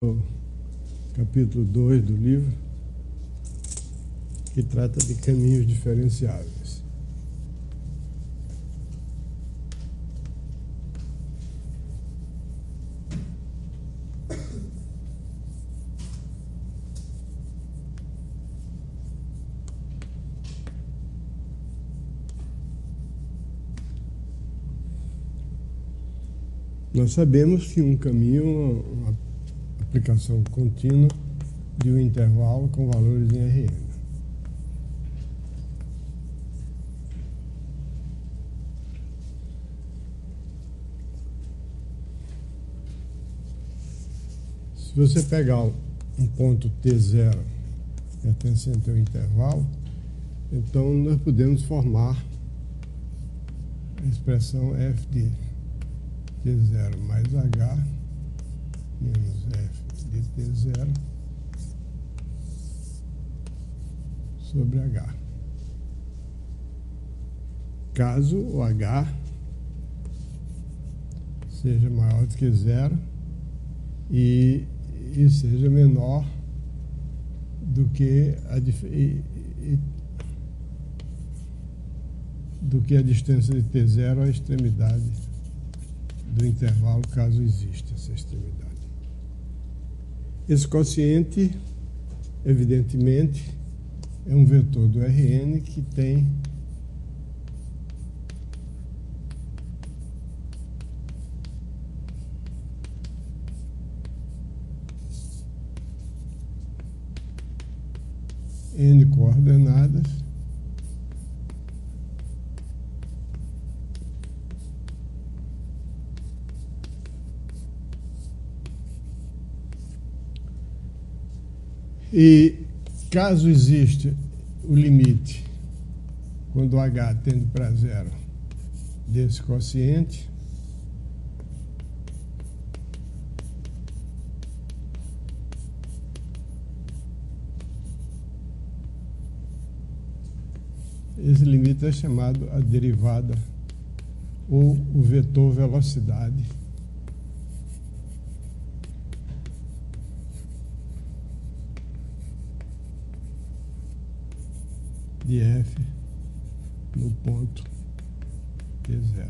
no capítulo 2 do livro, que trata de caminhos diferenciáveis. Nós sabemos que um caminho é uma aplicação contínua de um intervalo com valores em Rn. Se você pegar um ponto T0 pertencente ao intervalo, então nós podemos formar a expressão f de T0 mais H menos f de T0 sobre H. Caso o H seja maior do que zero e seja menor do que a distância de T0 à extremidade do intervalo, caso exista essa extremidade. Esse quociente, evidentemente, é um vetor do Rn que tem n coordenadas e, caso exista o limite, quando H tende para zero, desse quociente, esse limite é chamado a derivada ou o vetor velocidade de f no ponto T0.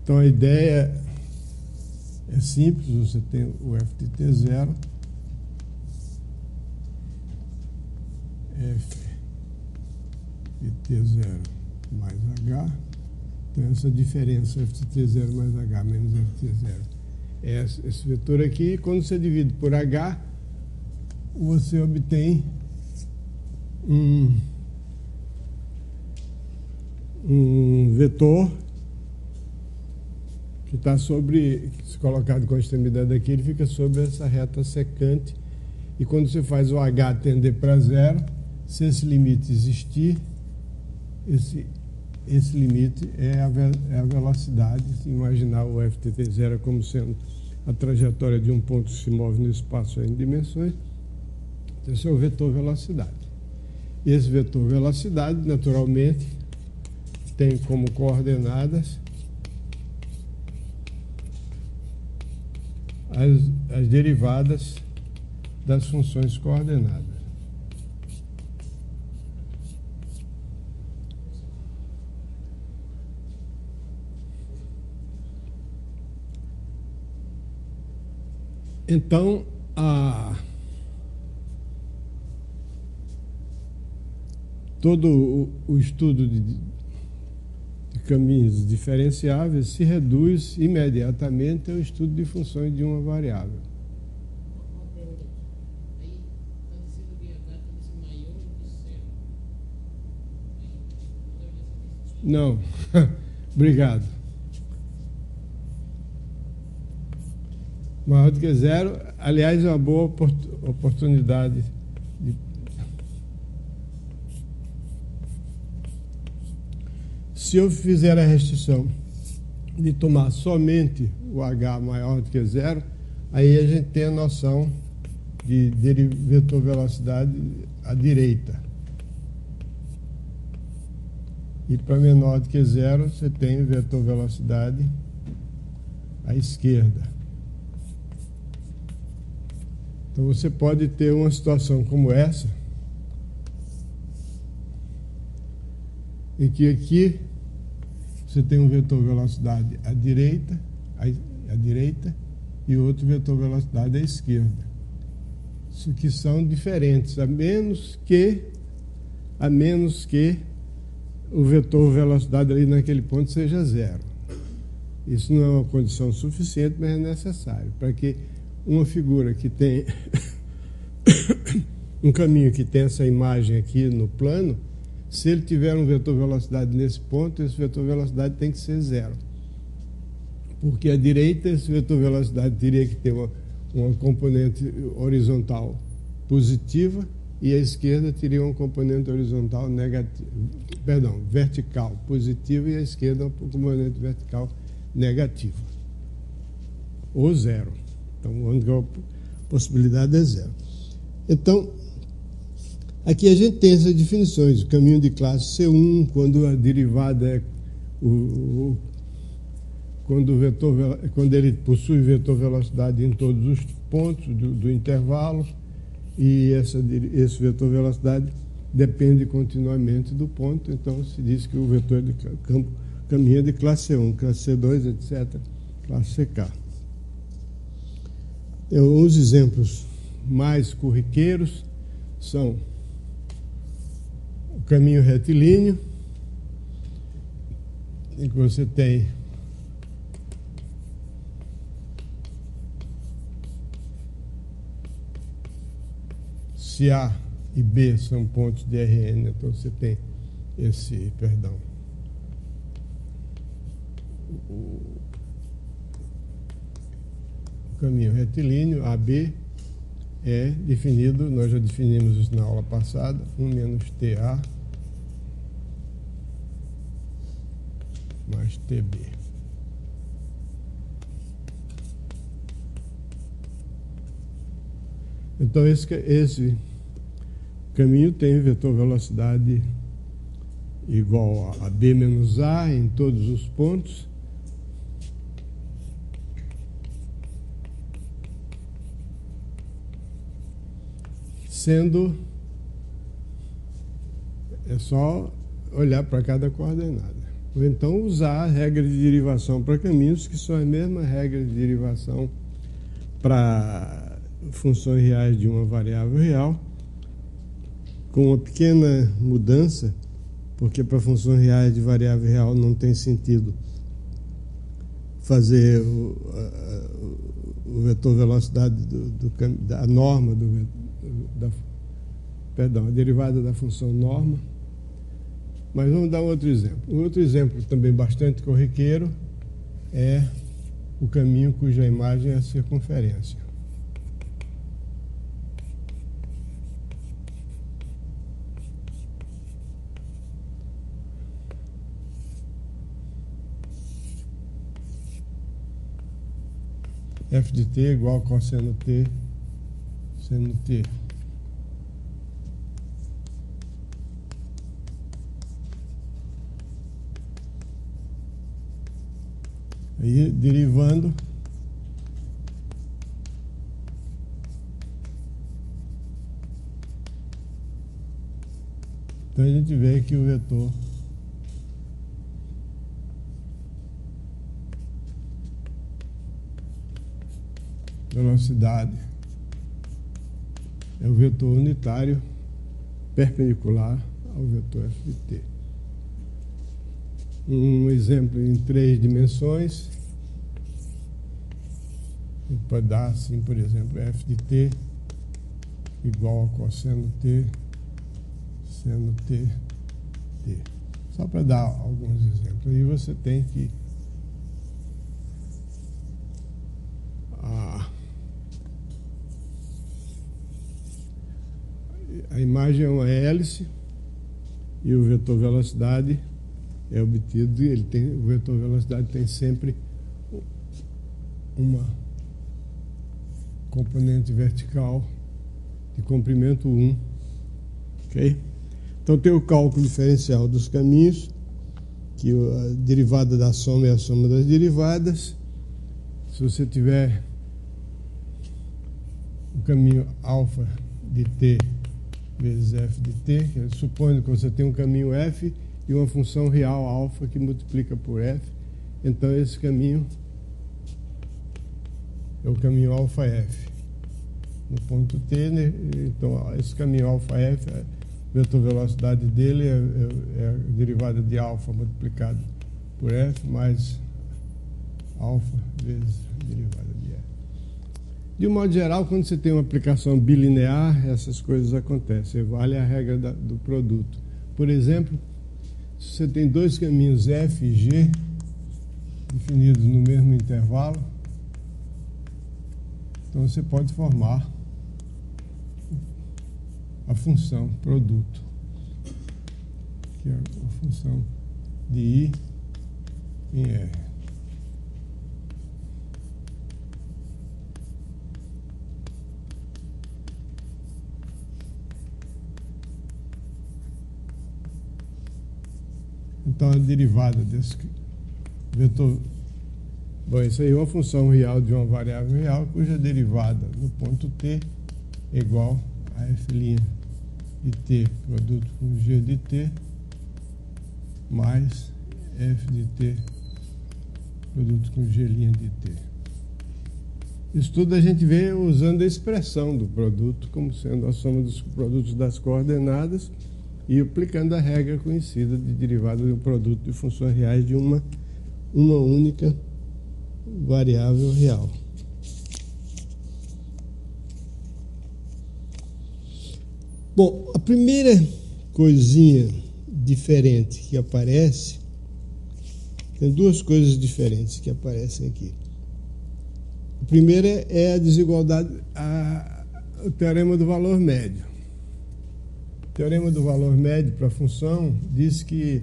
Então a ideia é simples, você tem o f de T0, f de T0 mais H, então essa diferença f de T0 mais H menos f de T0 é esse vetor aqui, e quando você divide por H, você obtém um vetor que está sobre, se colocado com a extremidade aqui, ele fica sobre essa reta secante, e quando você faz o H tender para zero, se esse limite existir, esse limite é a velocidade. Se imaginar o f de T0 como sendo a trajetória de um ponto que se move no espaço em dimensões, então esse é o vetor velocidade. E esse vetor velocidade, naturalmente, tem como coordenadas as derivadas das funções coordenadas. Então, todo o estudo de caminhos diferenciáveis se reduz imediatamente ao estudo de funções de uma variável. Não, obrigado. Maior do que zero, aliás, é uma boa oportunidade de... Se eu fizer a restrição de tomar somente o H maior do que zero, aí a gente tem a noção de vetor velocidade à direita. E para menor do que zero, você tem o vetor velocidade à esquerda. Então você pode ter uma situação como essa, em que aqui você tem um vetor velocidade à direita e outro vetor velocidade à esquerda. Isso que são diferentes, a menos que o vetor velocidade ali naquele ponto seja zero. Isso não é uma condição suficiente, mas é necessário para que uma figura que tem um caminho que tem essa imagem aqui no plano, se ele tiver um vetor velocidade nesse ponto, esse vetor velocidade tem que ser zero. Porque à direita, esse vetor velocidade teria que ter uma componente horizontal positiva e à esquerda teria uma componente horizontal negativa, vertical positiva e à esquerda uma componente vertical negativa. Ou zero. Então, a possibilidade é zero. Então, aqui a gente tem essas definições. O caminho de classe C1, quando a derivada é quando ele possui vetor velocidade em todos os pontos do intervalo, e esse vetor velocidade depende continuamente do ponto, então se diz que o vetor de campo caminha de classe C1, classe C2, etc., classe CK. Os exemplos mais corriqueiros são o caminho retilíneo, em que você tem se A e B são pontos de Rn, então você tem o caminho retilíneo, AB, é definido, nós já definimos isso na aula passada, 1 menos TA mais TB. Então esse caminho tem vetor velocidade igual a B menos A em todos os pontos. É só olhar para cada coordenada. Ou então usar a regra de derivação para caminhos, que são as mesmas regras de derivação para funções reais de uma variável real, com uma pequena mudança, porque para funções reais de variável real não tem sentido fazer o vetor velocidade da norma, a derivada da função norma. Mas vamos dar um outro exemplo. Um outro exemplo também bastante corriqueiro é o caminho cuja imagem é a circunferência. F de t é igual a cosseno t seno t. Aí, derivando, então a gente vê que o vetor velocidade é o vetor unitário perpendicular ao vetor f de t. Um exemplo em 3 dimensões, a gente pode dar assim, por exemplo, f de t igual a cosseno t seno t, t. Só para dar alguns exemplos. Aí você tem que a imagem é uma hélice e o vetor velocidade é obtido, o vetor velocidade tem sempre uma componente vertical de comprimento 1, ok? Então tem o cálculo diferencial dos caminhos, que a derivada da soma é a soma das derivadas. Se você tiver o caminho alfa de t vezes f de t, supondo que você tem um caminho f e uma função real alfa que multiplica por f, então esse caminho é o caminho alfa f no ponto t, né? Então esse caminho alfa f, a vetor velocidade dele é a derivada de alfa multiplicado por f mais alfa vezes a derivada de f. De um modo geral, quando você tem uma aplicação bilinear, essas coisas acontecem. Vale a regra do produto. Por exemplo, se você tem dois caminhos f e g definidos no mesmo intervalo, então você pode formar a função produto, que é a função de I em R. Então, a derivada desse vetor... Bom, isso aí é uma função real de uma variável real, cuja derivada no ponto t é igual a f' de t, produto com g de t, mais f de t, produto com g' de t. Isso tudo a gente vê usando a expressão do produto como sendo a soma dos produtos das coordenadas e aplicando a regra conhecida de derivada de um produto de funções reais de uma única variável real. Bom, a primeira coisinha diferente que aparece, tem duas coisas diferentes que aparecem aqui. A primeira é a desigualdade, o teorema do valor médio. O teorema do valor médio para a função diz que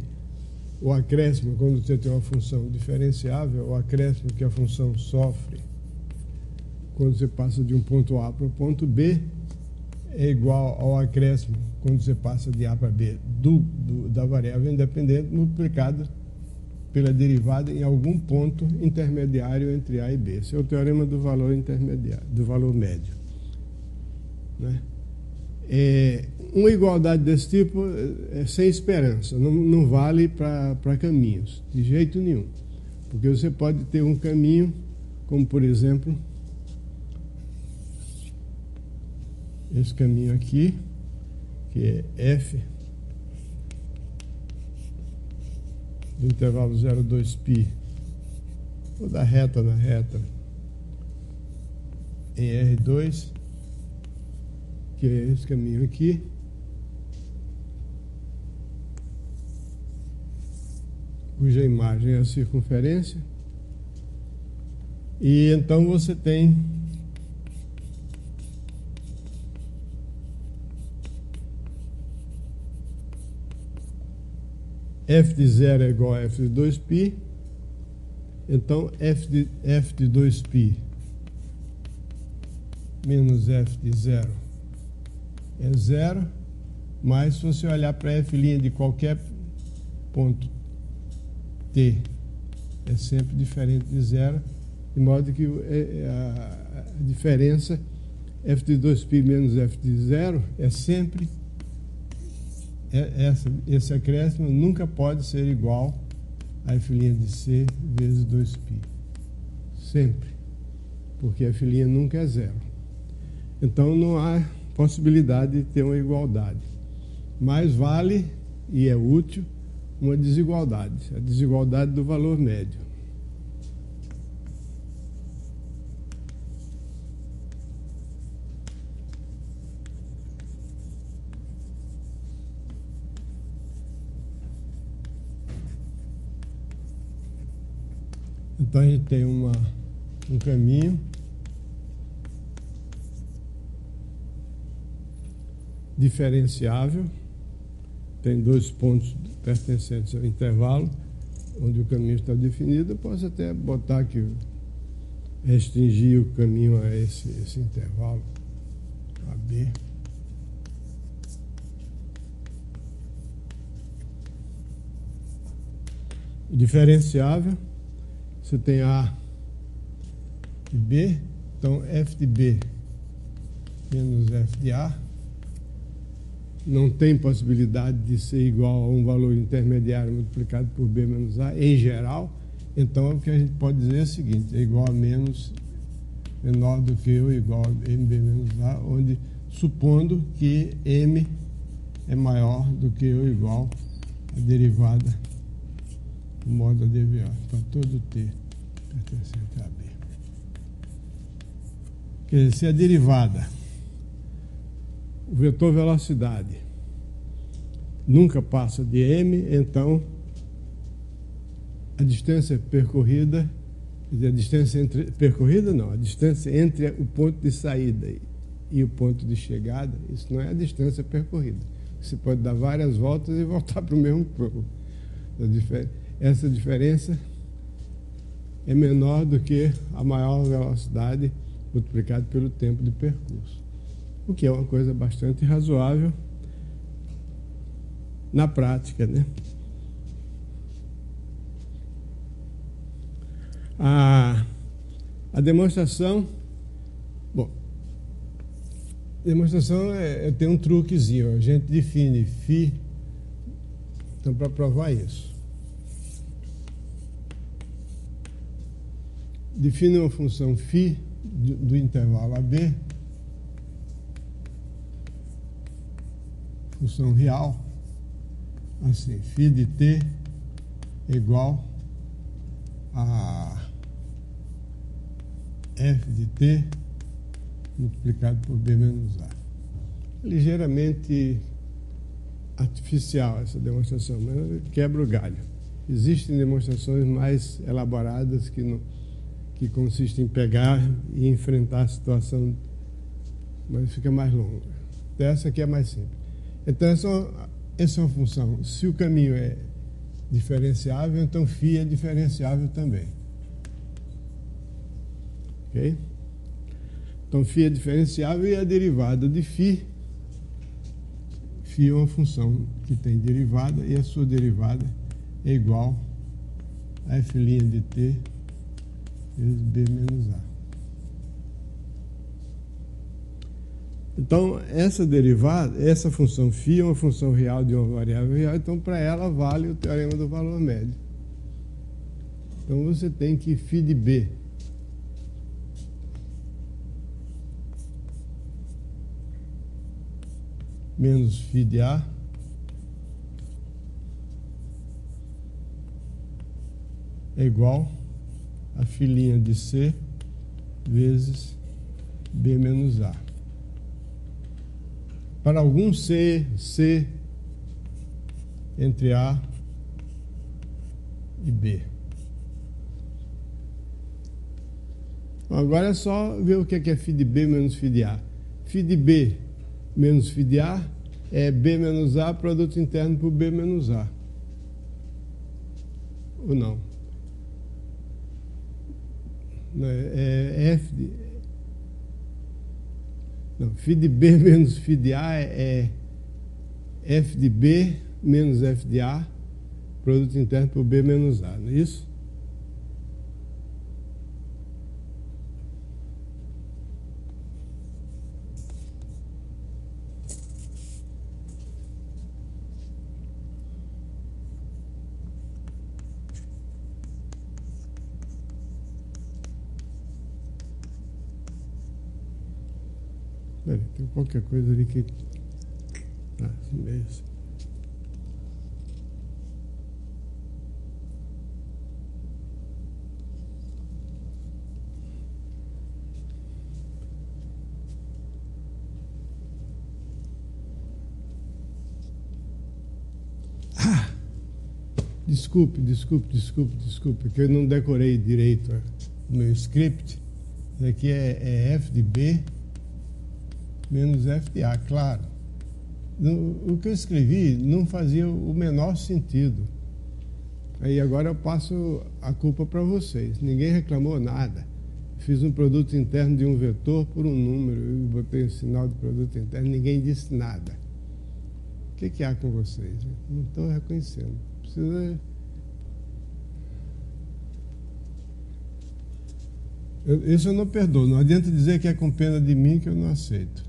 o acréscimo, quando você tem uma função diferenciável, o acréscimo que a função sofre quando você passa de um ponto A para o ponto B é igual ao acréscimo quando você passa de A para B da variável independente multiplicado pela derivada em algum ponto intermediário entre A e B. Esse é o teorema do valor intermediário, do valor médio, né? Uma igualdade desse tipo é sem esperança, não vale para caminhos, de jeito nenhum. Porque você pode ter um caminho, como por exemplo, esse caminho aqui, que é f do intervalo 0,2π, ou da reta na reta, em R2, que é esse caminho aqui, cuja imagem é a circunferência, e então você tem f de 0 é igual a f de 2π, então f de 2π menos f de 0 é 0, mas se você olhar para f' de qualquer ponto t é sempre diferente de 0, de modo que a diferença f de 2π menos f de 0 é sempre esse acréscimo nunca pode ser igual a f' de c vezes 2π. Sempre. Porque a f' nunca é 0. Então não há possibilidade de ter uma igualdade. Mas vale, e é útil, uma desigualdade. A desigualdade do valor médio. Então a gente tem um caminho diferenciável, tem dois pontos pertencentes ao intervalo, onde o caminho está definido. Eu posso até botar que restringir o caminho a esse intervalo, AB. diferenciável, você tem A e B, então f de B menos f de A não tem possibilidade de ser igual a um valor intermediário multiplicado por B menos A em geral. Então o que a gente pode dizer é o seguinte: é igual a menos, menor do que ou igual a MB menos A, onde supondo que M é maior do que ou igual a derivada do modo da DVA para todo T pertencente a B. Quer dizer, se a derivada, o vetor velocidade, nunca passa de M, então a distância percorrida, quer dizer, a distância entre, percorrida não, a distância entre o ponto de saída e o ponto de chegada, isso não é a distância percorrida. Você pode dar várias voltas e voltar para o mesmo ponto. Essa diferença é menor do que a maior velocidade multiplicada pelo tempo de percurso, o que é uma coisa bastante razoável na prática, né? A demonstração, bom, demonstração tem um truquezinho, a gente define φ, então para provar isso, define uma função φ do intervalo AB, função real, assim, φ de t é igual a f de t multiplicado por b menos a. Ligeiramente artificial essa demonstração, mas quebra o galho. Existem demonstrações mais elaboradas que consistem em pegar e enfrentar a situação, mas fica mais longa. Então, essa aqui é mais simples. Então, essa é uma função. Se o caminho é diferenciável, então φ é diferenciável também. Ok? Então, φ é diferenciável e a derivada de φ é uma função que tem derivada e a sua derivada é igual a f' de t vezes b menos a. Então, essa derivada, essa função φ é uma função real de uma variável real, então para ela vale o teorema do valor médio. Então você tem que φ de b menos φ de a é igual a φ' de c vezes b menos a. Para algum C entre A e B. Agora é só ver o que é φ de B menos φ de A. φ de B menos φ de A é B menos A, produto interno por B menos A. Ou não? É F de... Não, φ de B menos φ de A é F de B menos F de A, produto interno por B menos A, não é isso? Tem qualquer coisa ali que... beleza. Desculpe, que eu não decorei direito o meu script. Isso aqui é F de B menos F de A, claro. O que eu escrevi não fazia o menor sentido. Aí agora eu passo a culpa para vocês. Ninguém reclamou nada. Fiz um produto interno de um vetor por um número, eu botei o sinal de produto interno, ninguém disse nada. O que há com vocês? Não estou reconhecendo. Precisa Isso eu não perdoo. Não adianta dizer que é com pena de mim que eu não aceito.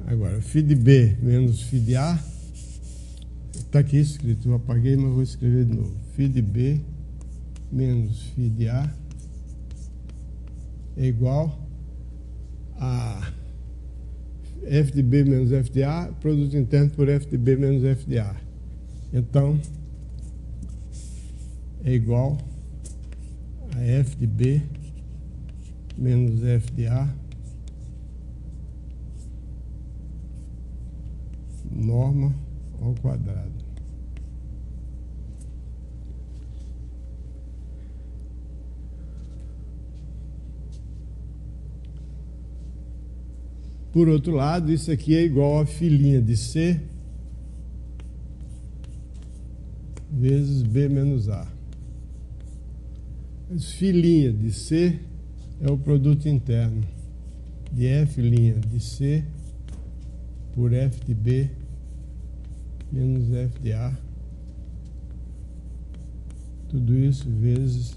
Agora, φ de B menos φ de A. Está aqui escrito, eu apaguei, mas vou escrever de novo. φ de B menos φ de A é igual a f de B menos f de A, produto interno por f de B menos f de A. Então, é igual a f de B menos f de A norma ao quadrado. Por outro lado, isso aqui é igual a filhinha de C vezes B menos A. Mas filhinha de C é o produto interno de F' de C por F de B menos F de A. Tudo isso vezes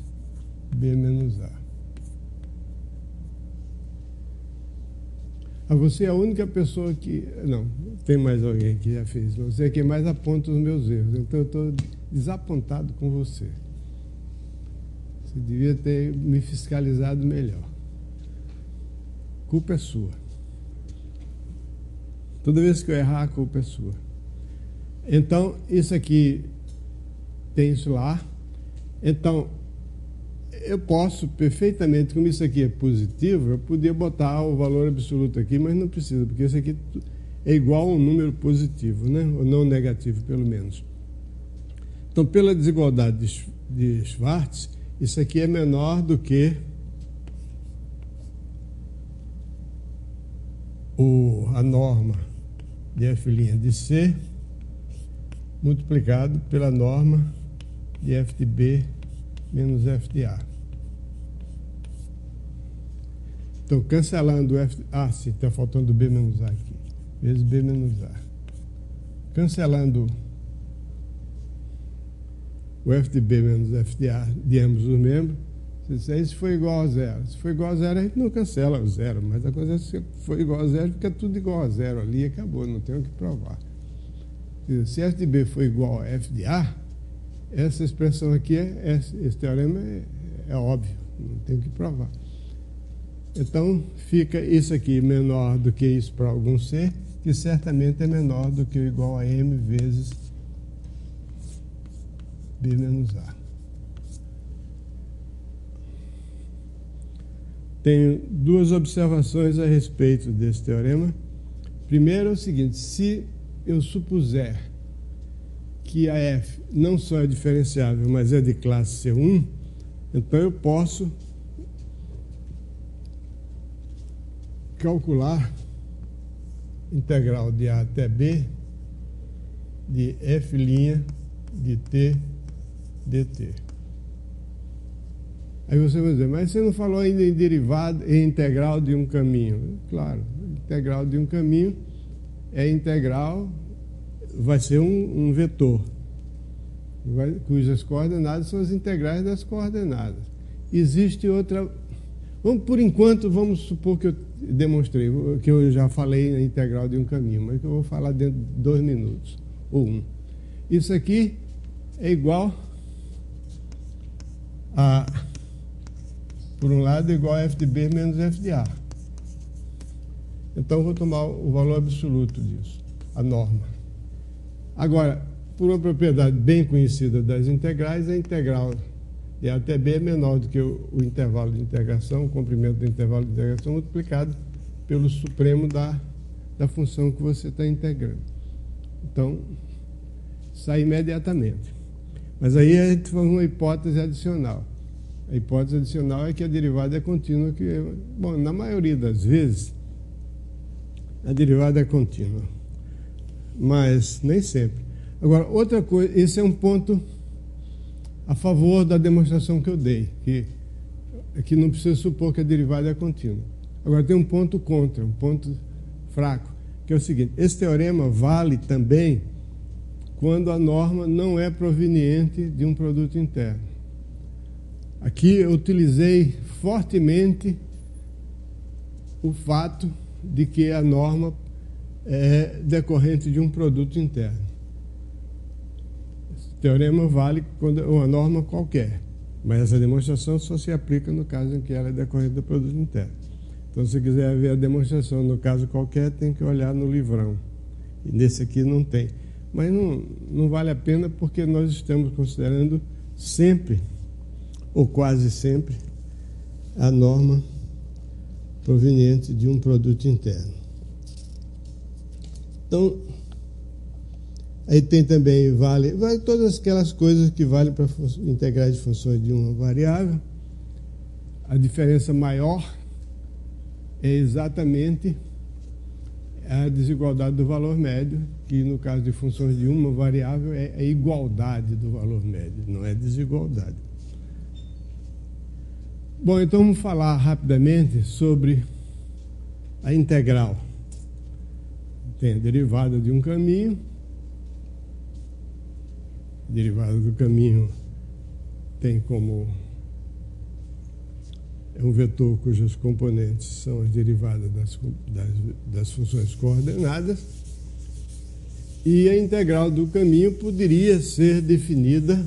B menos A. Você é a única pessoa que... Não, tem mais alguém que já fez. Você é quem mais aponta os meus erros. Então eu estou desapontado com você. Você devia ter me fiscalizado melhor. Culpa é sua. Toda vez que eu errar, a culpa é sua. Então, isso aqui tem isso lá. Então, eu posso perfeitamente, como isso aqui é positivo, eu podia botar o valor absoluto aqui, mas não precisa, porque isso aqui é igual a um número positivo, né? Ou não negativo, pelo menos. Então, pela desigualdade de Schwartz, isso aqui é menor do que a norma de f' de C multiplicado pela norma de f de B menos f de A. Então, cancelando o f... sim, está faltando B menos A aqui. Vezes B menos A. Cancelando o f de B menos f de A de ambos os membros, se disser isso foi igual a zero. Se for igual a zero, a gente não cancela o zero, mas a coisa é que se for igual a zero, fica tudo igual a zero ali e acabou, não tem o que provar. Se f de B for igual a f de A, essa expressão aqui, esse teorema é óbvio, não tem o que provar. Então, fica isso aqui menor do que isso para algum C, que certamente é menor do que ou igual a M vezes B menos A. Tenho duas observações a respeito desse teorema. Primeiro é o seguinte: se eu supuser que a F não só é diferenciável, mas é de classe C1, então eu posso calcular integral de A até B de F' de T dt. Aí você vai dizer, mas você não falou ainda em derivada, em integral de um caminho. Claro, integral de um caminho é integral, vai ser um vetor, cujas coordenadas são as integrais das coordenadas. Existe outra... por enquanto, vamos supor que eu demonstrei, que eu já falei na integral de um caminho, mas que eu vou falar dentro de 2 minutos, ou 1. Isso aqui é igual a... Por um lado, é igual a f de B menos f de A. Então, eu vou tomar o valor absoluto disso, a norma. Agora, por uma propriedade bem conhecida das integrais, a integral de A até B é menor do que o intervalo de integração, o comprimento do intervalo de integração multiplicado pelo supremo da função que você está integrando. Então, sai imediatamente. Mas aí a gente faz uma hipótese adicional. A hipótese adicional é que a derivada é contínua, bom, na maioria das vezes, a derivada é contínua, mas nem sempre. Agora, outra coisa, esse é um ponto a favor da demonstração que eu dei, que não precisa supor que a derivada é contínua. Agora, tem um ponto contra, um ponto fraco, que é o seguinte: esse teorema vale também quando a norma não é proveniente de um produto interno. Aqui eu utilizei fortemente o fato de que a norma é decorrente de um produto interno. Esse teorema vale quando é uma norma qualquer, mas essa demonstração só se aplica no caso em que ela é decorrente do produto interno. Então, se quiser ver a demonstração no caso qualquer, tem que olhar no livrão. E nesse aqui não tem. Mas não vale a pena porque nós estamos considerando sempre, ou quase sempre, a norma proveniente de um produto interno. Então, aí tem também, vale todas aquelas coisas que valem para integrais de funções de uma variável. A diferença maior é exatamente a desigualdade do valor médio, que no caso de funções de uma variável é a igualdade do valor médio, não é desigualdade. Bom, então vamos falar rapidamente sobre a integral. Tem a derivada de um caminho. A derivada do caminho tem como é um vetor cujas componentes são as derivadas das funções coordenadas. E a integral do caminho poderia ser definida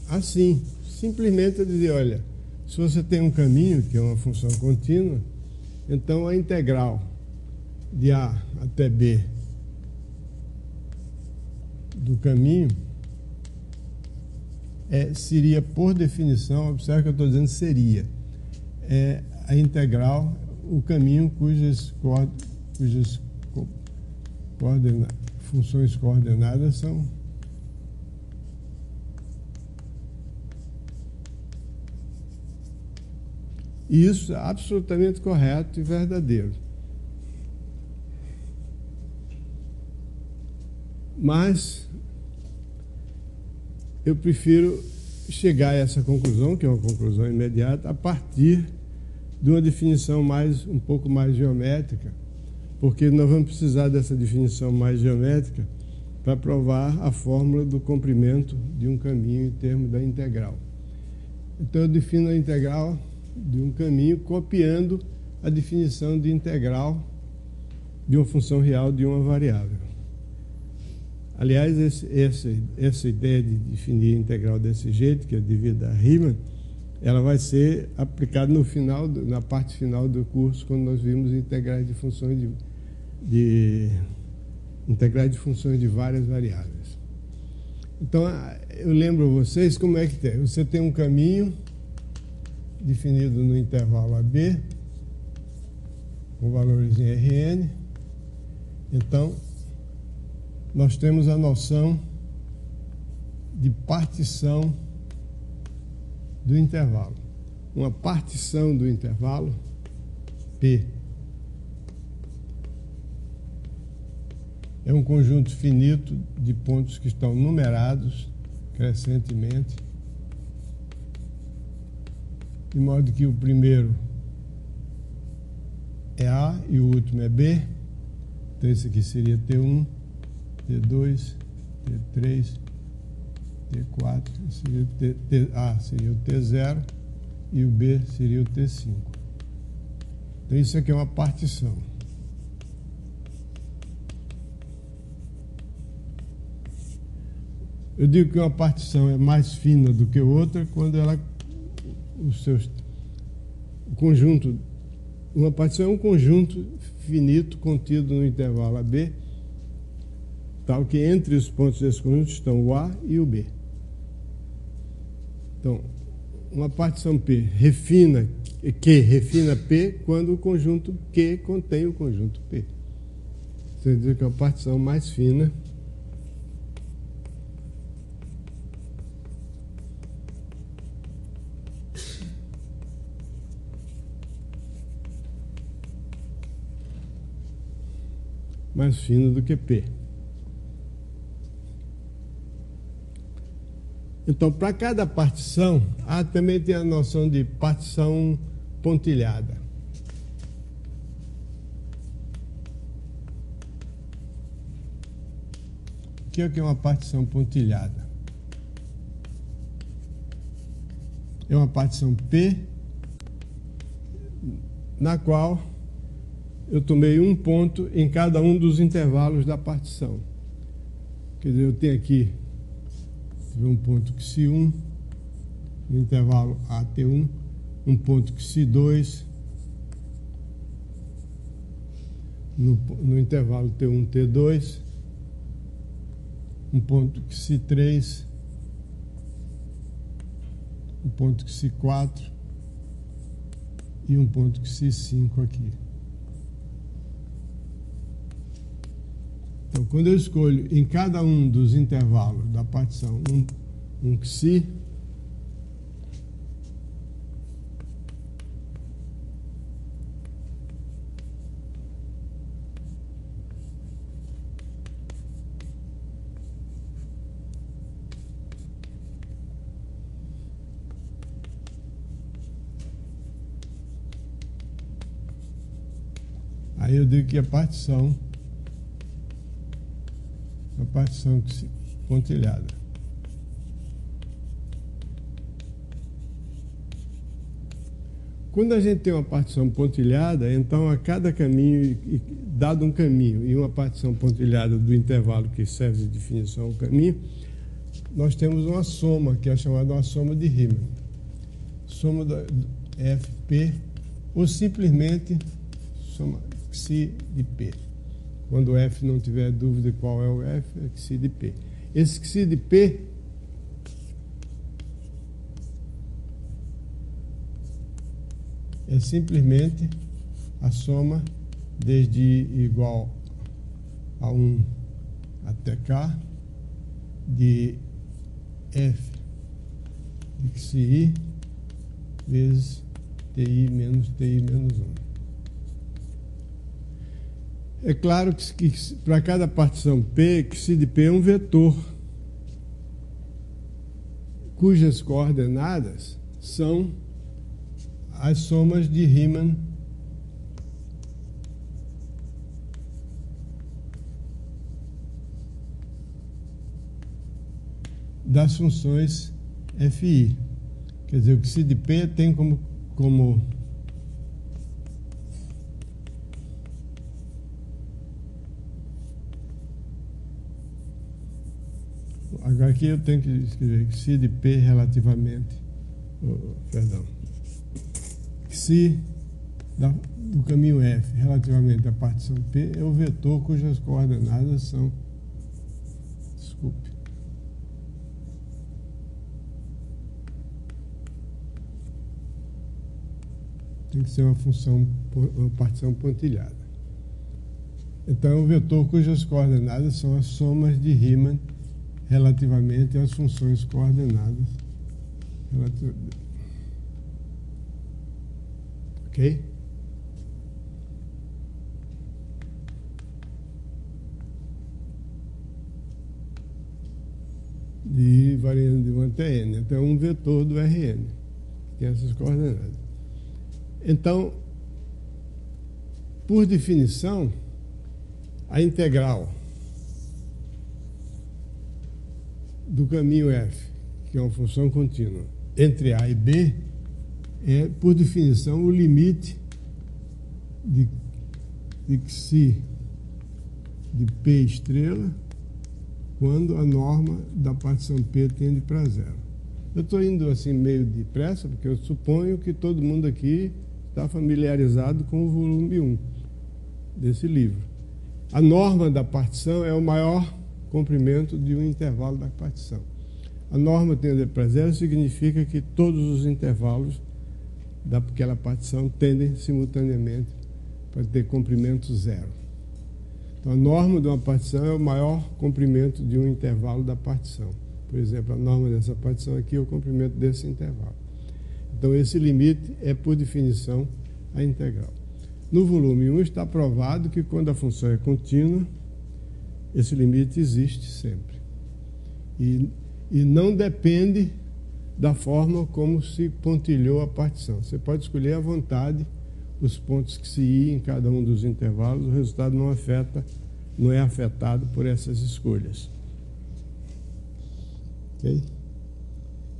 assim. Simplesmente dizer, olha, se você tem um caminho, que é uma função contínua, então a integral de A até B do caminho seria, por definição, observe que eu estou dizendo seria, a integral, o caminho cujas funções coordenadas são isso é absolutamente correto e verdadeiro. Mas eu prefiro chegar a essa conclusão, que é uma conclusão imediata, a partir de uma definição um pouco mais geométrica, porque nós vamos precisar dessa definição mais geométrica para provar a fórmula do comprimento de um caminho em termos da integral. Então eu defino a integral de um caminho copiando a definição de integral de uma função real de uma variável. Aliás, essa ideia de definir a integral desse jeito, que é devido a Riemann, ela vai ser aplicada na parte final do curso, quando nós vimos integrais de funções integrais de funções de várias variáveis. Então, eu lembro a vocês como é que tem. Você tem um caminho definido no intervalo AB, com valores em Rn. Então, nós temos a noção de partição do intervalo. Uma partição do intervalo, P, é um conjunto finito de pontos que estão numerados crescentemente, de modo que o primeiro é A e o último é B. Então, esse aqui seria T1, T2, T3, T4, A seria o T0 e o B seria o T5. Então, isso aqui é uma partição. Eu digo que uma partição é mais fina do que outra quando uma partição é um conjunto finito contido no intervalo AB, tal que entre os pontos desse conjunto estão o A e o B. Então, uma partição P refina P quando o conjunto Q contém o conjunto P. Isso quer dizer que é uma partição mais fina. Mais fino do que P. Então, para cada partição, também tem a noção de partição pontilhada. que é uma partição pontilhada? É uma partição P, na qual eu tomei um ponto em cada um dos intervalos da partição. Quer dizer, eu tenho aqui um ponto XI1, no intervalo AT1, um ponto XI2, no intervalo T1, T2, um ponto XI3, um ponto XI4 e um ponto XI5 aqui. Então, quando eu escolho em cada um dos intervalos da partição um XI, aí eu digo que a partição pontilhada. Quando a gente tem uma partição pontilhada, então a cada caminho, dado um caminho e uma partição pontilhada do intervalo que serve de definição ao caminho, nós temos uma soma, que é chamada uma soma de Riemann. Soma da FP, ou simplesmente soma XI de P. Quando o F não tiver dúvida qual é o F, é XI de P. Esse XI de P é simplesmente a soma desde I igual a 1 até K de F de XI vezes TI menos 1. É claro que para cada partição P, XI de P é um vetor, cujas coordenadas são as somas de Riemann das funções FI. Quer dizer, o XI de P tem como agora aqui eu tenho que escrever XI de P relativamente, XI do caminho F relativamente à partição P é o vetor cujas coordenadas são, tem que ser uma partição pontilhada. Então é um vetor cujas coordenadas são as somas de Riemann relativamente às funções coordenadas. Ok? De variando de 1 até n. Então é um vetor do Rn, que tem essas coordenadas. Então, por definição, a integral do caminho F, que é uma função contínua, entre A e B, é, por definição, o limite de XI de P estrela quando a norma da partição P tende para zero. Eu estou indo assim meio depressa, porque eu suponho que todo mundo aqui está familiarizado com o volume 1 desse livro. A norma da partição é o maior comprimento de um intervalo da partição. A norma tendendo para zero significa que todos os intervalos daquela partição tendem simultaneamente para ter comprimento zero. Então, a norma de uma partição é o maior comprimento de um intervalo da partição. Por exemplo, a norma dessa partição aqui é o comprimento desse intervalo. Então, esse limite é, por definição, a integral. No volume 1 está provado que quando a função é contínua, esse limite existe sempre. E não depende da forma como se pontilhou a partição. Você pode escolher à vontade os pontos que se ir em cada um dos intervalos, o resultado não é afetado por essas escolhas. ok?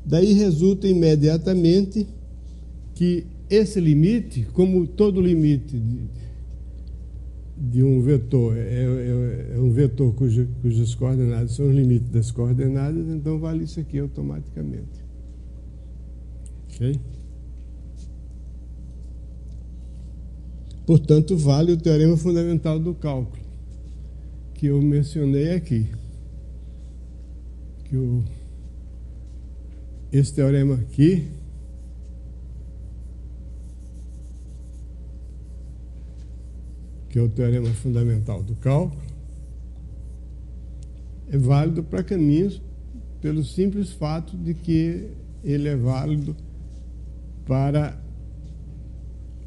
Daí resulta imediatamente que esse limite, como todo limite de um vetor é um vetor cujas coordenadas são os limites das coordenadas, então vale isso aqui automaticamente. Ok? Portanto, vale o teorema fundamental do cálculo, que eu mencionei aqui. Esse teorema aqui que é o teorema fundamental do cálculo, é válido para caminhos pelo simples fato de que ele é válido para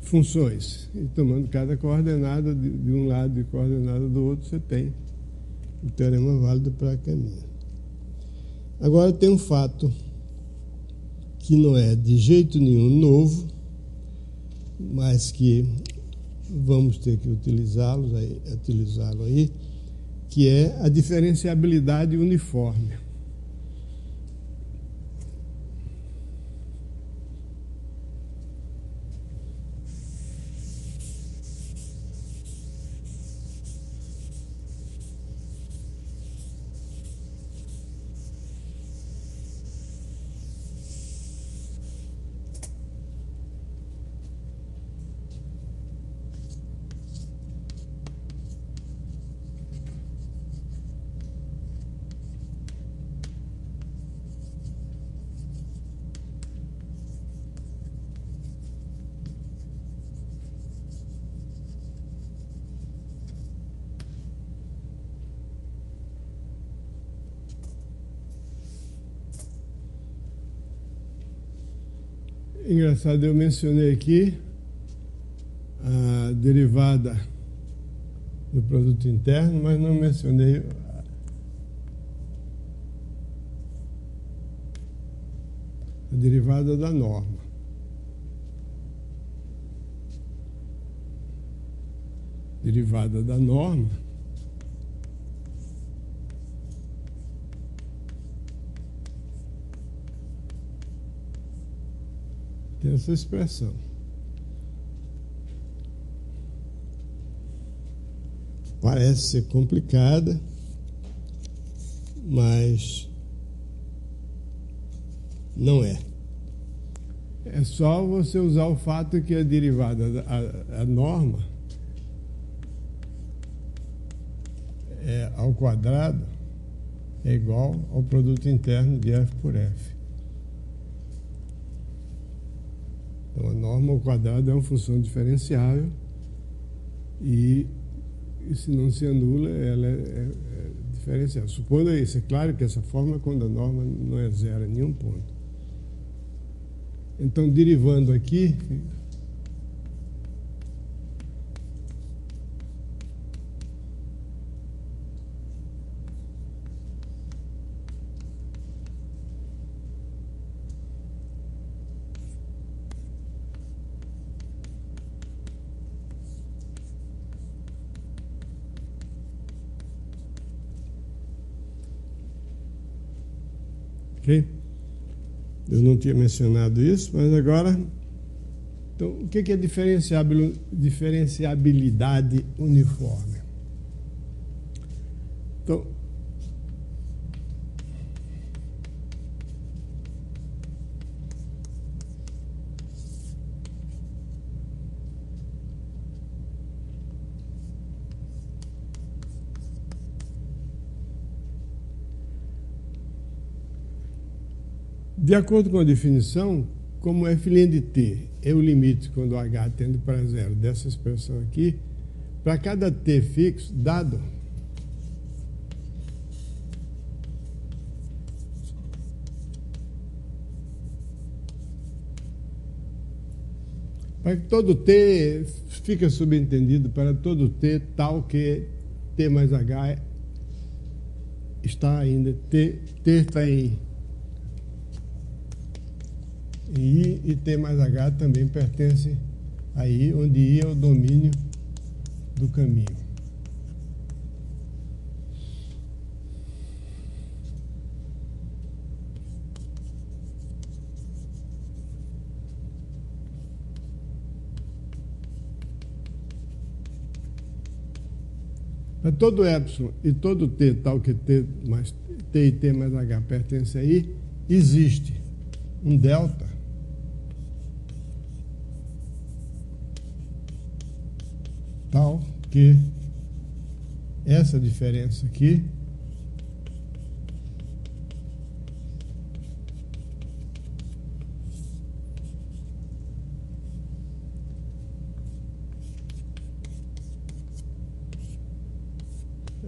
funções. E tomando cada coordenada de um lado e coordenada do outro, você tem o teorema válido para caminho. Agora tem um fato que não é de jeito nenhum novo, mas que vamos ter que utilizá-lo aí, que é a diferenciabilidade uniforme. Engraçado, eu mencionei aqui a derivada do produto interno, mas não mencionei a derivada da norma. Derivada da norma tem essa expressão. Parece ser complicada, mas não é. É só você usar o fato que a derivada, a norma, ao quadrado é igual ao produto interno de F por F. Então, a norma ao quadrado é uma função diferenciável e se não se anula, ela é diferenciável. Supondo isso, é claro que essa forma é quando a norma não é zero em nenhum ponto. Então, derivando aqui, ok? Eu não tinha mencionado isso, mas agora... Então, o que é diferenciabilidade uniforme? Então, de acordo com a definição, como f' de t é o limite quando h tende para zero dessa expressão aqui, para cada t fixo dado, para que todo t fica subentendido para todo t tal que t mais h está ainda, t está em I e T mais H também pertence a I, onde I é o domínio do caminho. Para todo epsilon e todo t tal que t e t mais h pertence a I, existe um delta tal que essa diferença aqui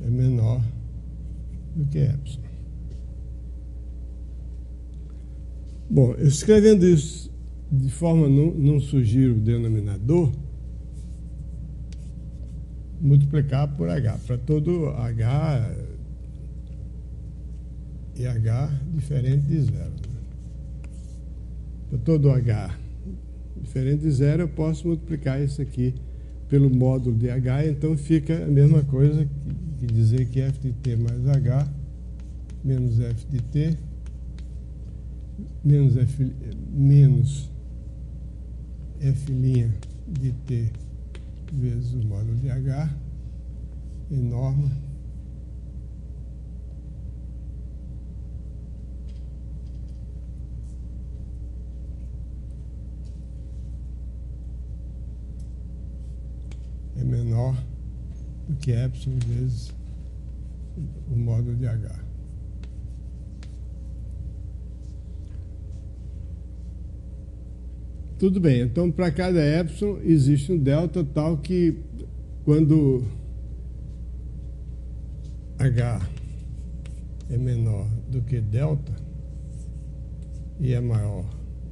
é menor do que epsilon. Bom, escrevendo isso de forma não sugiro o denominador, multiplicar por H, para todo H e H diferente de zero. Né? Para todo H diferente de zero, eu posso multiplicar isso aqui pelo módulo de H, então fica a mesma coisa que dizer que f de t mais H menos f de t menos f de t vezes o módulo de H em norma é menor do que epsilon vezes o módulo de H. Tudo bem, então para cada epsilon existe um delta tal que quando H é menor do que delta e é maior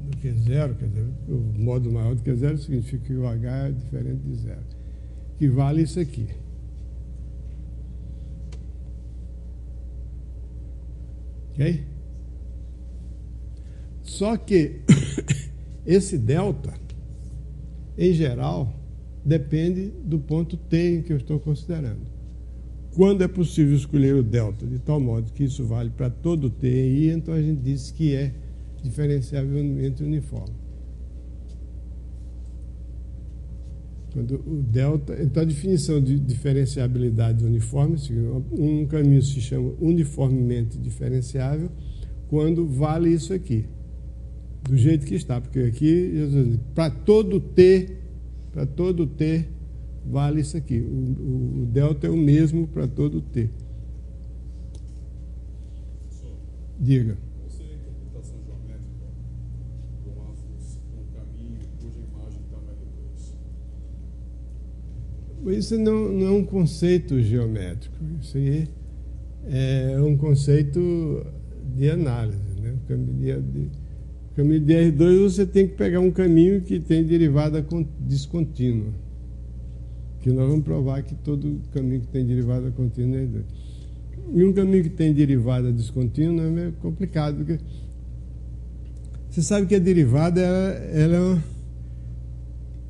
do que zero, quer dizer, o módulo maior do que zero significa que o H é diferente de zero, que vale isso aqui. Ok? Só que esse delta, em geral, depende do ponto T em que eu estou considerando. Quando é possível escolher o delta de tal modo que isso vale para todo T em I, então a gente diz que é diferenciavelmente uniforme. Quando o delta, então a definição de diferenciabilidade uniforme, um caminho se chama uniformemente diferenciável quando vale isso aqui, do jeito que está, porque aqui para todo T vale isso aqui, o delta é o mesmo para todo T. Diga. Qual seria a interpretação geométrica de um caminho cuja imagem está mais 2? Isso não é um conceito geométrico, isso aí é um conceito de análise, né? O caminho de R2 você tem que pegar um caminho que tem derivada descontínua, que nós vamos provar que todo caminho que tem derivada contínua é R2. E um caminho que tem derivada descontínua é meio complicado, porque você sabe que a derivada ela é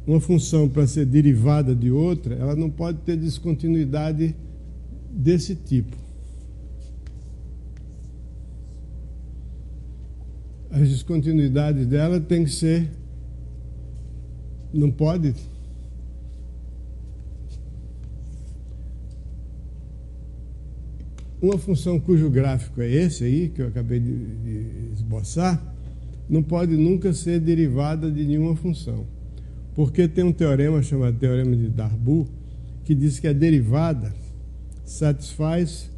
uma função para ser derivada de outra, ela não pode ter descontinuidade desse tipo. As descontinuidades dela tem que ser, não pode uma função cujo gráfico é esse aí, que eu acabei de esboçar, não pode nunca ser derivada de nenhuma função. Porque tem um teorema chamado Teorema de Darboux, que diz que a derivada satisfaz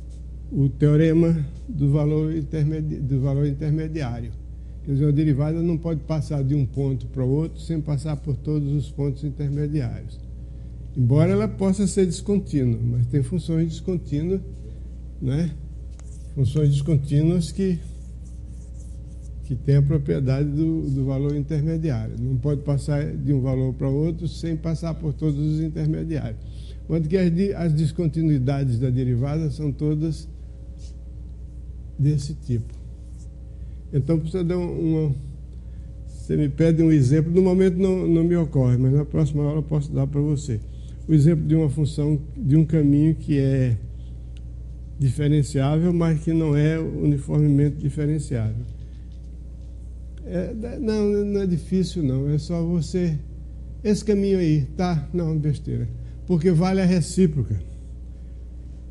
o teorema do valor intermediário. Quer dizer, a derivada não pode passar de um ponto para o outro sem passar por todos os pontos intermediários. Embora ela possa ser descontínua, mas tem funções descontínuas, né? Funções descontínuas que tem a propriedade do valor intermediário. Não pode passar de um valor para outro sem passar por todos os intermediários. Quanto que as descontinuidades da derivada são todas desse tipo. Então, precisa dar você me pede um exemplo, no momento não me ocorre, mas na próxima aula eu posso dar para você. O exemplo de uma função, de um caminho que é diferenciável, mas que não é uniformemente diferenciável. Não é difícil, não. É só você... Esse caminho aí, tá? Não, besteira. Porque vale a recíproca.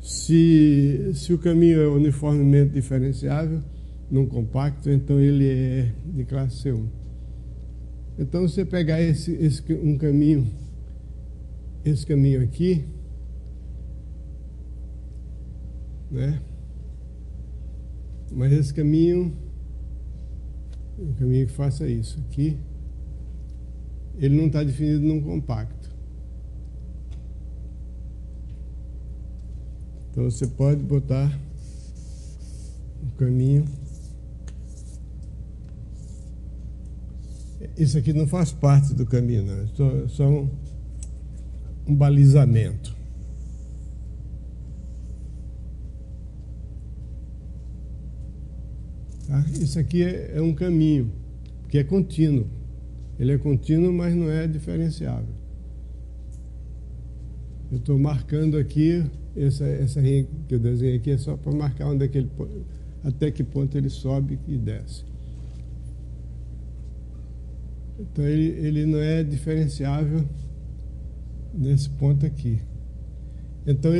Se o caminho é uniformemente diferenciável num compacto, então ele é de classe C1. Então, você pegar esse caminho aqui, né? Mas esse caminho, um caminho que faça isso aqui, ele não está definido num compacto. Então você pode botar um caminho. Isso aqui não faz parte do caminho, não. É só um balizamento. Tá? Isso aqui é um caminho, que é contínuo. Ele é contínuo, mas não é diferenciável. Eu estou marcando aqui, essa linha que eu desenhei aqui é só para marcar onde é que até que ponto ele sobe e desce. Então ele não é diferenciável nesse ponto aqui. Então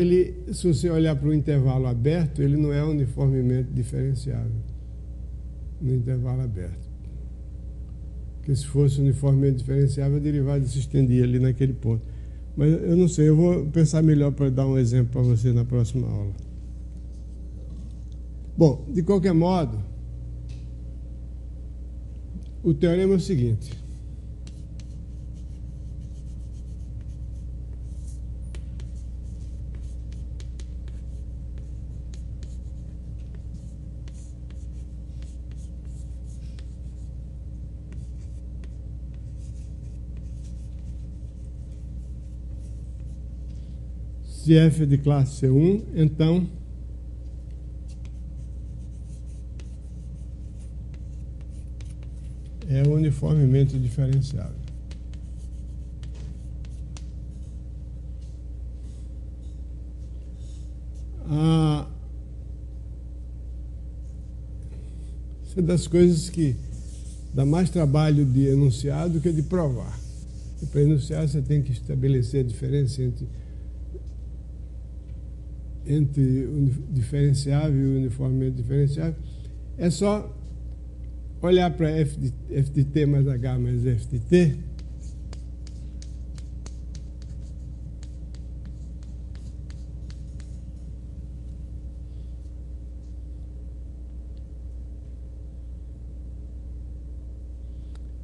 se você olhar para o intervalo aberto, ele não é uniformemente diferenciável no intervalo aberto. Porque se fosse uniformemente diferenciável, a derivada se estendia ali naquele ponto. Mas eu não sei, eu vou pensar melhor para dar um exemplo para você na próxima aula. Bom, de qualquer modo, o teorema é o seguinte. Se f é de classe C1, então é uniformemente diferenciável. Isso é das coisas que dá mais trabalho de enunciar do que de provar. E para enunciar você tem que estabelecer a diferença entre diferenciável e uniformemente diferenciável. É só olhar para f de t mais h mais f de t.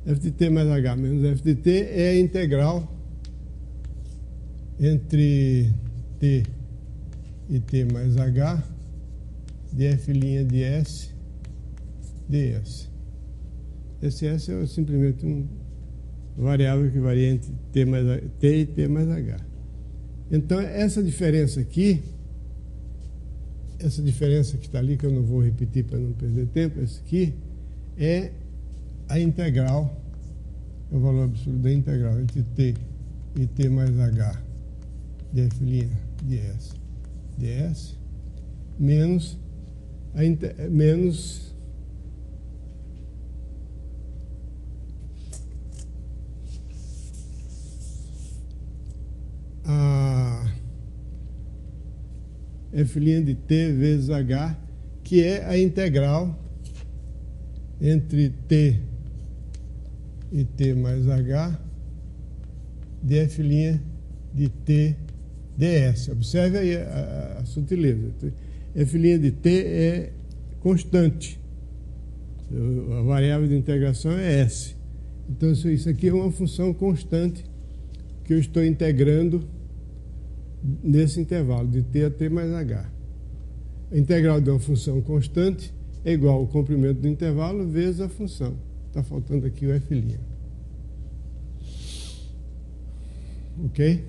F de t mais h menos f de t é a integral entre t e t mais h de f' de s ds. Esse s é simplesmente uma variável que varia entre t e t mais h. Então, essa diferença aqui, essa diferença que está ali, que eu não vou repetir para não perder tempo, essa aqui é a integral, é o valor absoluto da integral entre t e t mais h de f' de s ds menos a f' de t vezes h, que é a integral entre t e t mais h de f' de t ds. Observe aí a sutileza. F' de t é constante. A variável de integração é s. Então, isso aqui é uma função constante que eu estou integrando nesse intervalo, de t a t mais h. A integral de uma função constante é igual ao comprimento do intervalo vezes a função. Está faltando aqui o f'. Ok?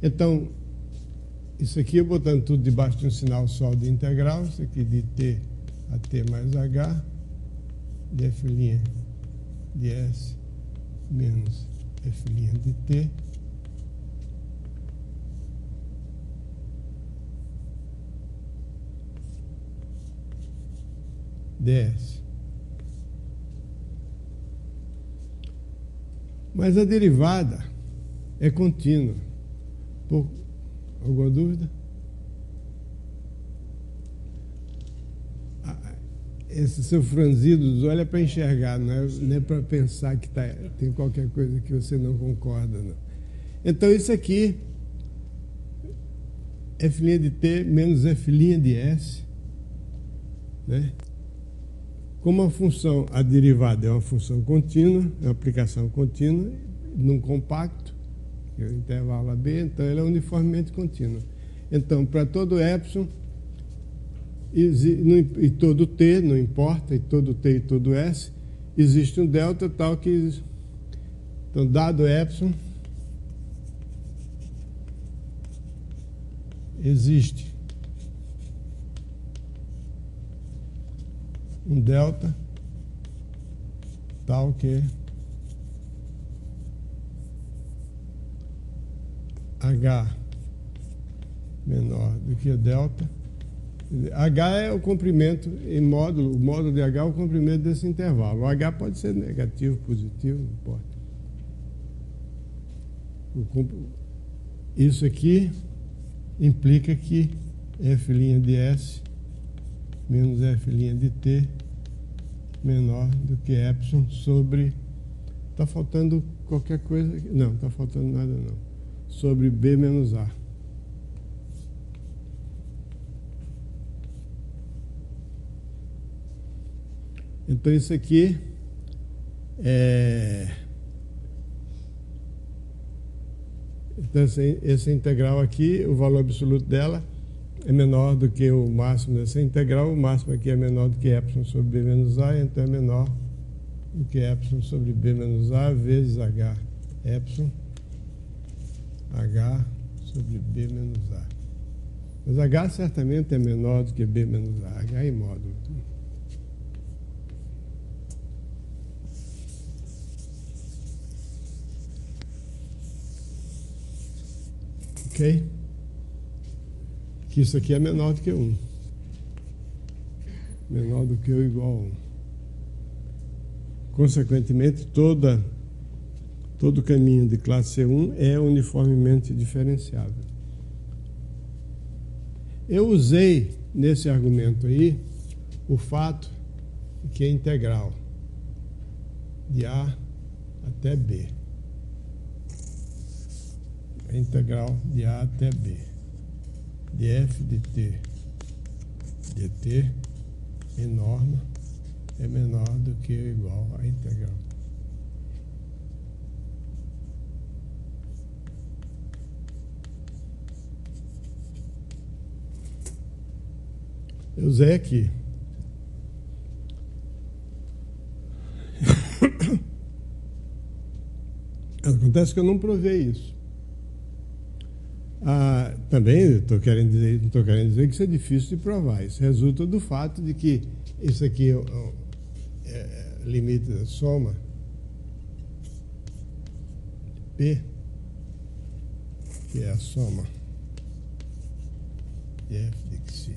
Então, isso aqui, botando tudo debaixo de um sinal só de integral, isso aqui de t a t mais h, de f' de s menos f' de t, ds. Mas a derivada é contínua. Alguma dúvida? Esse seu franzido dos olhos é para enxergar, não é para pensar que tem qualquer coisa que você não concorda, não. Então, isso aqui, F' de T menos F' de S, né? Como a derivada é uma função contínua, é uma aplicação contínua, num compacto, que é o intervalo AB, então ela é uniformemente contínua. Então, para todo epsilon, e todo T, não importa, e todo T e todo S, existe um delta tal que... Então, dado epsilon, existe um delta tal que H menor do que delta. H é o comprimento em módulo, o módulo de H é o comprimento desse intervalo. O H pode ser negativo, positivo, não importa. Isso aqui implica que F' de S menos F' de T menor do que epsilon sobre... Está faltando qualquer coisa? Não, está faltando nada não. Sobre B menos A. Então, isso aqui é... Então, essa integral aqui, o valor absoluto dela é menor do que o máximo dessa integral. O máximo aqui é menor do que epsilon sobre B menos A, então é menor do que epsilon sobre B menos A vezes H epsilon H sobre B menos A. Mas H certamente é menor do que B menos A. H é em módulo. Ok? Que isso aqui é menor do que 1. Menor do que ou igual a 1. Consequentemente, todo caminho de classe C1 é uniformemente diferenciável. Eu usei nesse argumento aí o fato que é integral de A até B. A integral de A até B de F de T dt em norma é menor do que ou igual a integral. Eu usei aqui. Acontece que eu não provei isso. Também não estou querendo dizer que isso é difícil de provar. Isso resulta do fato de que isso aqui é limite da soma P, que é a soma de F de Xi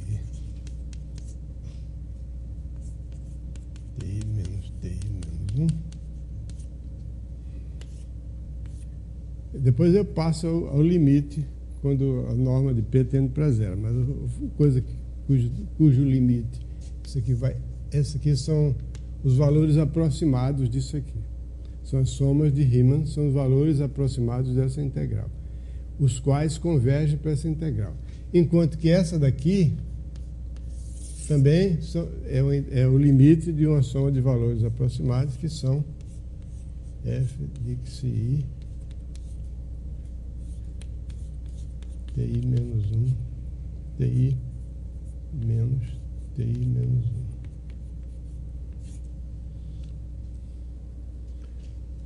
TI menos 1. Depois eu passo ao limite quando a norma de P tende para zero, mas coisa cujo limite, esse aqui são os valores aproximados disso aqui. São as somas de Riemann, são os valores aproximados dessa integral, os quais convergem para essa integral. Enquanto que essa daqui também é o limite de uma soma de valores aproximados, que são F de Xi TI menos 1, TI menos TI menos 1.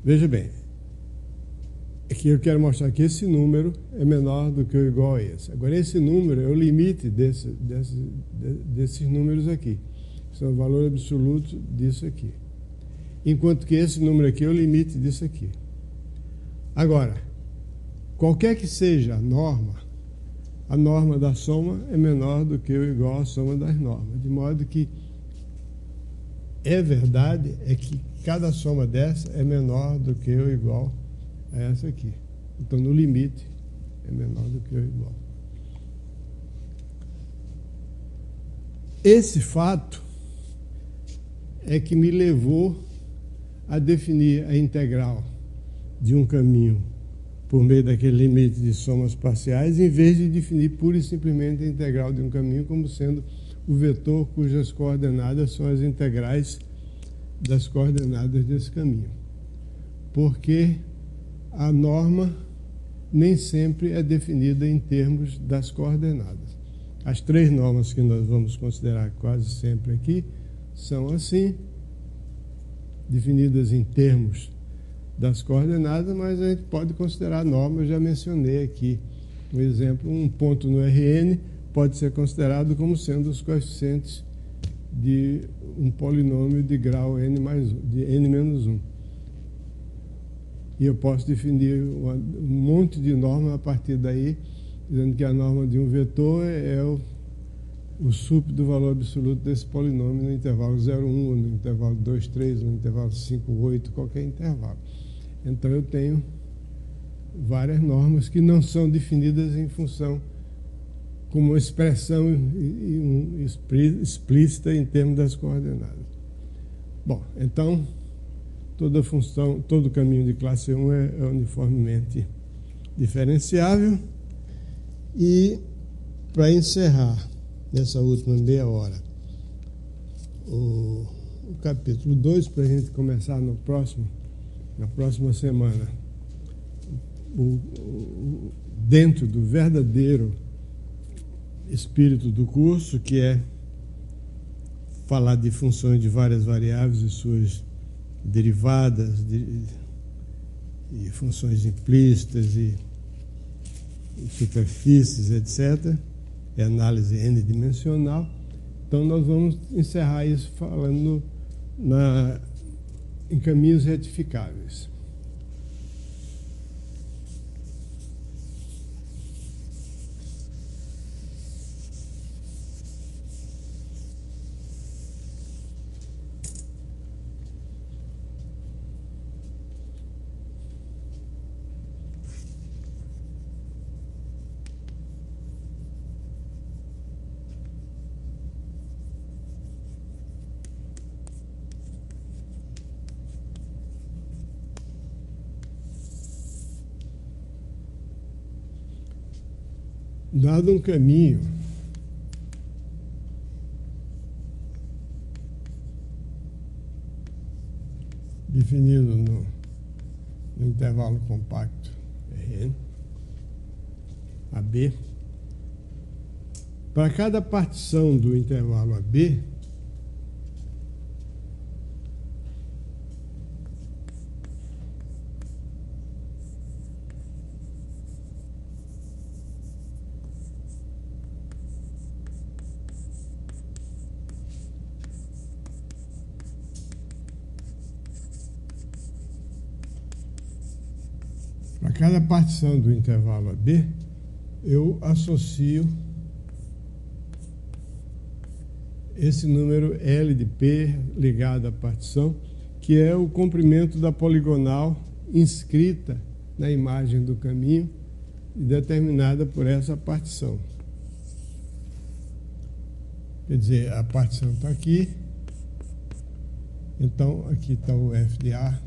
Veja bem, aqui eu quero mostrar que esse número é menor do que ou igual a esse. Agora, esse número é o limite desses números aqui. São o valor absoluto disso aqui. Enquanto que esse número aqui é o limite disso aqui. Agora, qualquer que seja a norma da soma é menor do que ou igual à soma das normas. De modo que verdade é que cada soma dessa é menor do que ou igual a essa aqui. Então, no limite, é menor do que ou igual. Esse fato é que me levou a definir a integral de um caminho por meio daquele limite de somas parciais, em vez de definir pura e simplesmente a integral de um caminho como sendo o vetor cujas coordenadas são as integrais das coordenadas desse caminho. Porque a norma nem sempre é definida em termos das coordenadas. As três normas que nós vamos considerar quase sempre aqui são assim, definidas em termos das coordenadas, mas a gente pode considerar a norma, eu já mencionei aqui. Por exemplo, um ponto no Rn pode ser considerado como sendo os coeficientes de um polinômio de grau de n-1. E eu posso definir um monte de normas a partir daí, dizendo que a norma de um vetor é o sup do valor absoluto desse polinômio no intervalo 0,1, no intervalo 2,3, no intervalo 5,8, qualquer intervalo. Então eu tenho várias normas que não são definidas em função como uma expressão explícita em termos das coordenadas. Bom, então toda função, todo caminho de classe 1 é uniformemente diferenciável. E para encerrar nessa última meia hora o capítulo 2, para a gente começar na próxima semana, dentro do verdadeiro espírito do curso, que é falar de funções de várias variáveis e suas derivadas, e funções implícitas e superfícies, etc. É análise n-dimensional. Então nós vamos encerrar isso falando em caminhos retificáveis. Dado um caminho definido no intervalo compacto Rn, AB, para cada partição do intervalo AB, cada partição do intervalo AB, eu associo esse número L de P ligado à partição, que é o comprimento da poligonal inscrita na imagem do caminho e determinada por essa partição. Quer dizer, a partição está aqui, então aqui está o F de A,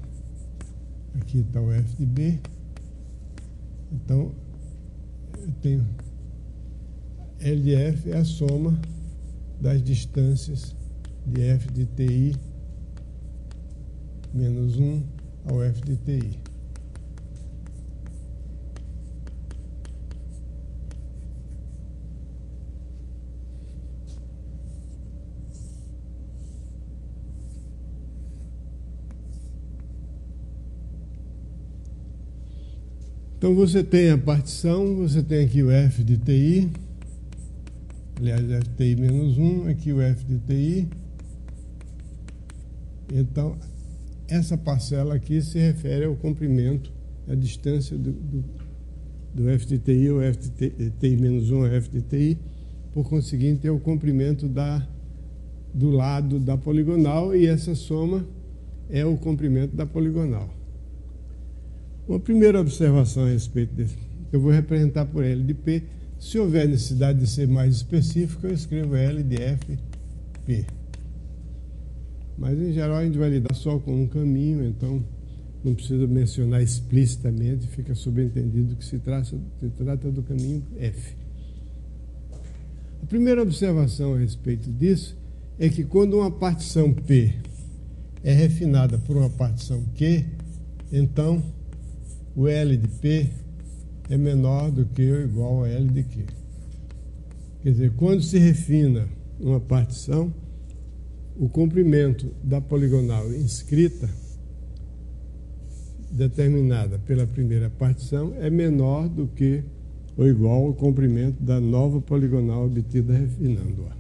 aqui está o F de B. Então, eu tenho L de F é a soma das distâncias de F de TI menos 1 ao F de TI. Então você tem a partição, você tem aqui o F de TI, aliás, F de TI menos 1, aqui o F de TI. Então, essa parcela aqui se refere ao comprimento, a distância do F de TI ou F de TI menos 1 ao F de TI, por conseguinte, é o comprimento do lado da poligonal, e essa soma é o comprimento da poligonal. Uma primeira observação a respeito desse, eu vou representar por L de P. Se houver necessidade de ser mais específico, eu escrevo L de F P. Mas, em geral, a gente vai lidar só com um caminho, então não precisa mencionar explicitamente, fica subentendido que se trata do caminho F. A primeira observação a respeito disso é que quando uma partição P é refinada por uma partição Q, então o L de P é menor do que ou igual a L de Q. Quer dizer, quando se refina uma partição, o comprimento da poligonal inscrita, determinada pela primeira partição, é menor do que ou igual ao comprimento da nova poligonal obtida refinando-a.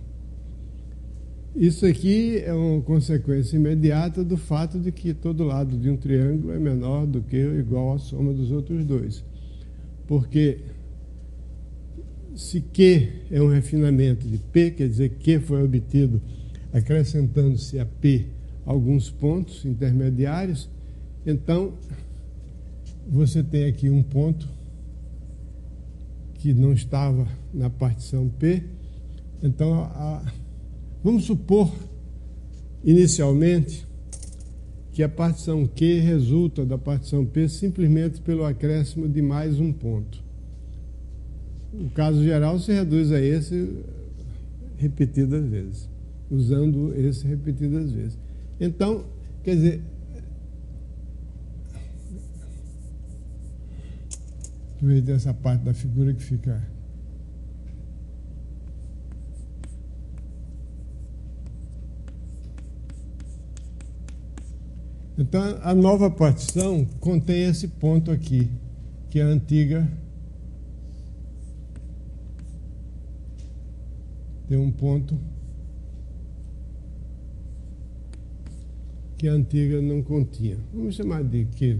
Isso aqui é uma consequência imediata do fato de que todo lado de um triângulo é menor do que ou igual à soma dos outros dois. Porque se Q é um refinamento de P, quer dizer que Q foi obtido acrescentando-se a P alguns pontos intermediários, então você tem aqui um ponto que não estava na partição P. Então, vamos supor, inicialmente, que a partição Q resulta da partição P simplesmente pelo acréscimo de mais um ponto. O caso geral se reduz a esse repetidas vezes, usando esse repetidas vezes. Então, quer dizer, aproveitei essa parte da figura que fica... Então, a nova partição contém esse ponto aqui, que a antiga tem um ponto que a antiga não continha. Vamos chamar de Q.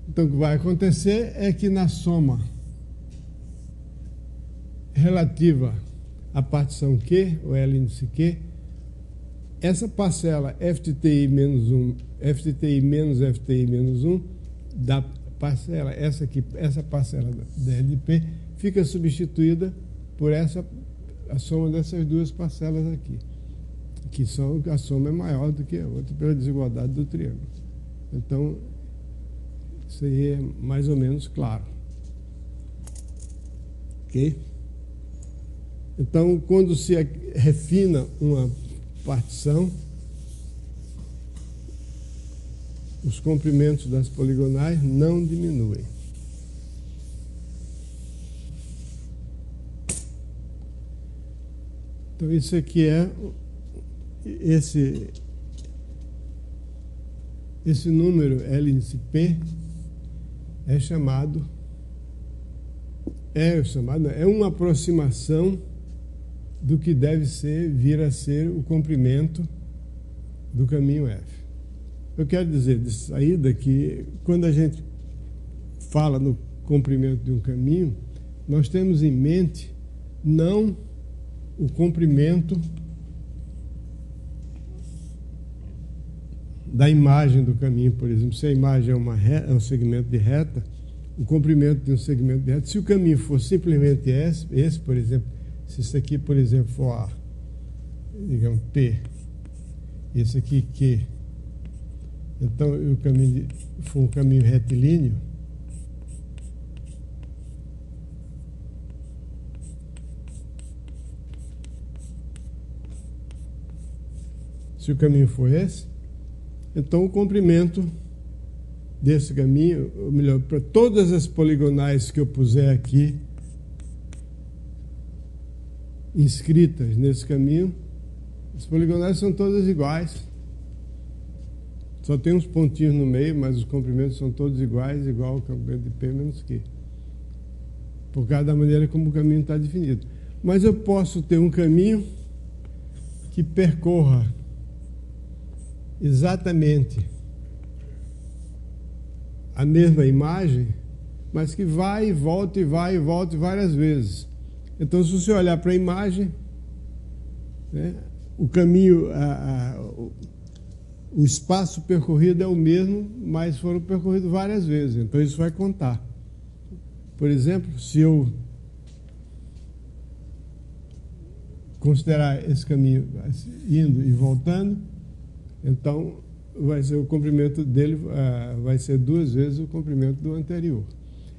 Então, o que vai acontecer é que na soma relativa à partição Q, o L índice Q, essa parcela FTTI menos 1, FTTI menos FTI menos 1, da parcela, essa parcela da L de P, fica substituída por a soma dessas duas parcelas aqui, que a soma é maior do que a outra pela desigualdade do triângulo. Então, isso aí é mais ou menos claro. Ok? Então, quando se refina uma partição, os comprimentos das poligonais não diminuem. Então, isso aqui é esse número L índice P é uma aproximação do que deve vir a ser o comprimento do caminho F. Eu quero dizer de saída que quando a gente fala no comprimento de um caminho, nós temos em mente não o comprimento da imagem do caminho, por exemplo. Se a imagem é um segmento de reta, o comprimento de um segmento de reta, se o caminho for simplesmente esse, por exemplo, se isso aqui, por exemplo, for digamos, P, esse aqui Q, então o caminho for um caminho retilíneo, se o caminho for esse, então o comprimento desse caminho, ou melhor, para todas as poligonais que eu puser aqui inscritas nesse caminho, as poligonais são todas iguais. Só tem uns pontinhos no meio, mas os comprimentos são todos iguais, igual ao comprimento de P menos Q. Por causa da maneira como o caminho está definido. Mas eu posso ter um caminho que percorra exatamente a mesma imagem, mas que vai e volta e vai e volta várias vezes. Então, se você olhar para a imagem, né, o caminho, o espaço percorrido é o mesmo, mas foram percorridos várias vezes, então isso vai contar. Por exemplo, se eu considerar esse caminho indo e voltando, então vai ser o comprimento dele vai ser 2 vezes o comprimento do anterior.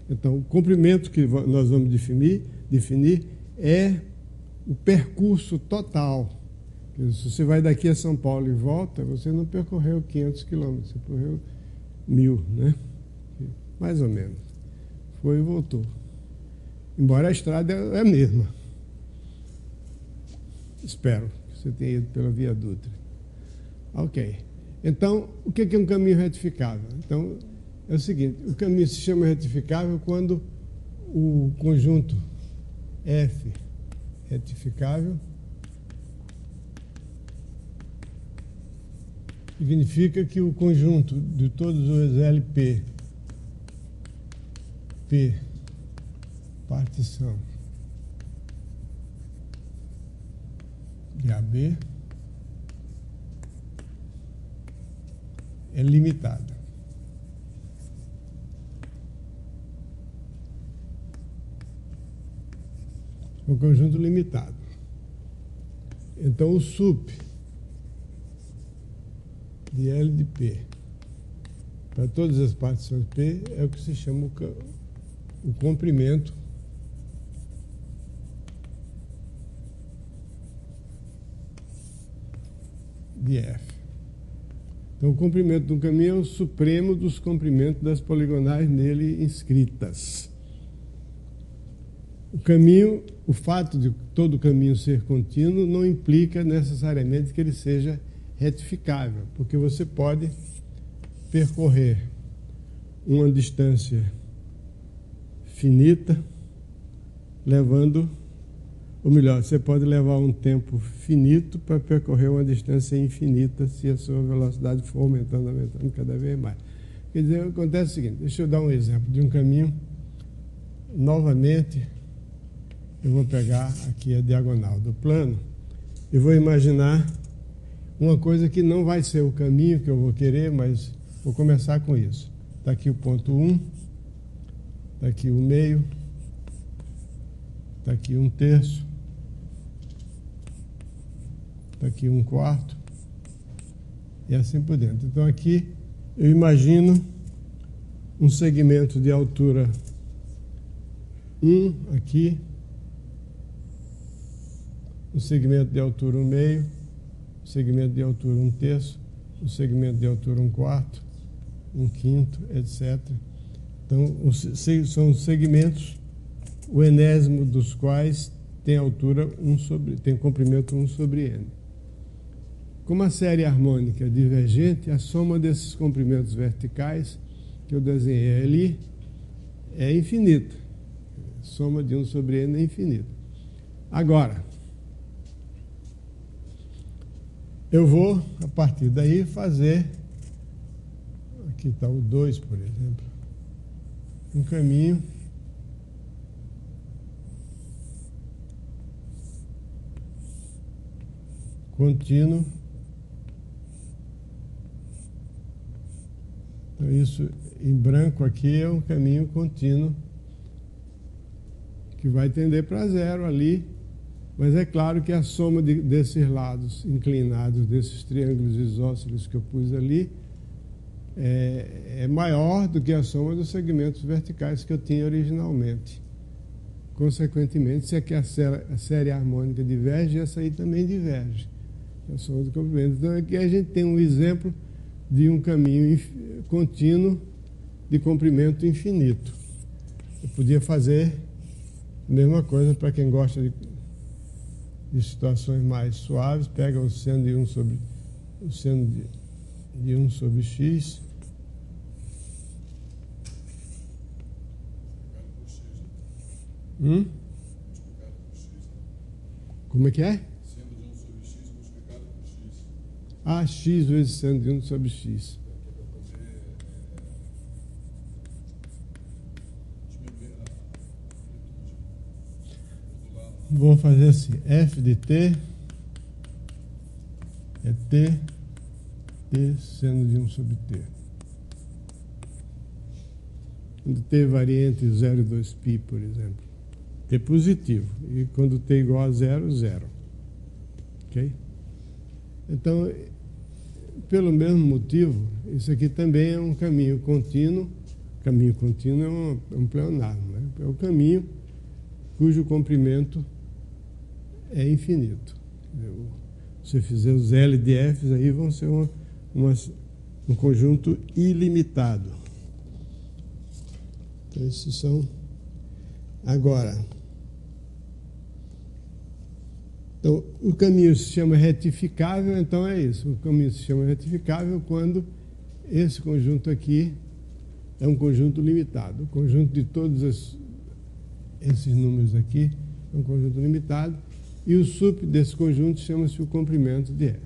Então, o comprimento que nós vamos definir é o percurso total. Se você vai daqui a São Paulo e volta, você não percorreu 500 quilômetros, você percorreu 1.000, né? Mais ou menos. Foi e voltou. Embora a estrada é a mesma. Espero que você tenha ido pela Via Dutra. Ok. Então, o que é um caminho retificável? Então, é o seguinte, o caminho se chama retificável quando o conjunto F retificável significa que o conjunto de todos os LP, P, partição de AB, é limitado. É um conjunto limitado. Então, o sup de L de P para todas as partições P é o que se chama o comprimento de F. Então, o comprimento de um caminho é o supremo dos comprimentos das poligonais nele inscritas. O caminho, o fato de todo caminho ser contínuo não implica necessariamente que ele seja retificável, porque você pode percorrer uma distância finita levando, ou melhor, você pode levar um tempo finito para percorrer uma distância infinita se a sua velocidade for aumentando cada vez mais. Quer dizer, acontece o seguinte, deixa eu dar um exemplo de um caminho. Novamente, eu vou pegar aqui a diagonal do plano e vou imaginar uma coisa que não vai ser o caminho que eu vou querer, mas vou começar com isso. Está aqui o ponto 1, está aqui o meio, está aqui 1/3, está aqui 1/4 e assim por dentro. Então aqui eu imagino um segmento de altura 1 aqui, um segmento de altura 1/2, um segmento de altura 1/3, um segmento de altura 1/4, 1/5, etc. Então, são segmentos, o enésimo dos quais tem altura tem comprimento 1/n. Como a série harmônica é divergente, a soma desses comprimentos verticais que eu desenhei ali é infinita. A soma de 1/n é infinita. Agora, eu vou, a partir daí, fazer, aqui está o 2, por exemplo, um caminho contínuo. Então, isso em branco aqui é um caminho contínuo que vai tender para 0 ali. Mas é claro que a soma desses lados inclinados, desses triângulos isósceles que eu pus ali, é maior do que a soma dos segmentos verticais que eu tinha originalmente. Consequentemente, se aqui a série harmônica diverge, essa aí também diverge. A soma do comprimento. Então, aqui a gente tem um exemplo de um caminho contínuo de comprimento infinito. Eu podia fazer a mesma coisa para quem gosta de situações mais suaves, pega o seno de 1 sobre x. Como é que é? Seno de 1 sobre x multiplicado por x. Ah, x vezes seno de 1 sobre x. Vou fazer assim, f de t é t P seno de 1 sobre T. Quando T varia entre 0 e 2π, por exemplo. T positivo. E quando T igual a 0, 0. Ok? Então, pelo mesmo motivo, isso aqui também é um caminho contínuo. Caminho contínuo é um pleonasmo, né? É o caminho cujo comprimento é infinito. Se você fizer os L de Fs, aí vão ser um conjunto ilimitado. Então, esses são... Agora, então, o caminho se chama retificável, então é isso. O caminho se chama retificável quando esse conjunto aqui é um conjunto limitado. O conjunto de todos esses números aqui é um conjunto limitado. E o sup desse conjunto chama-se o comprimento de E.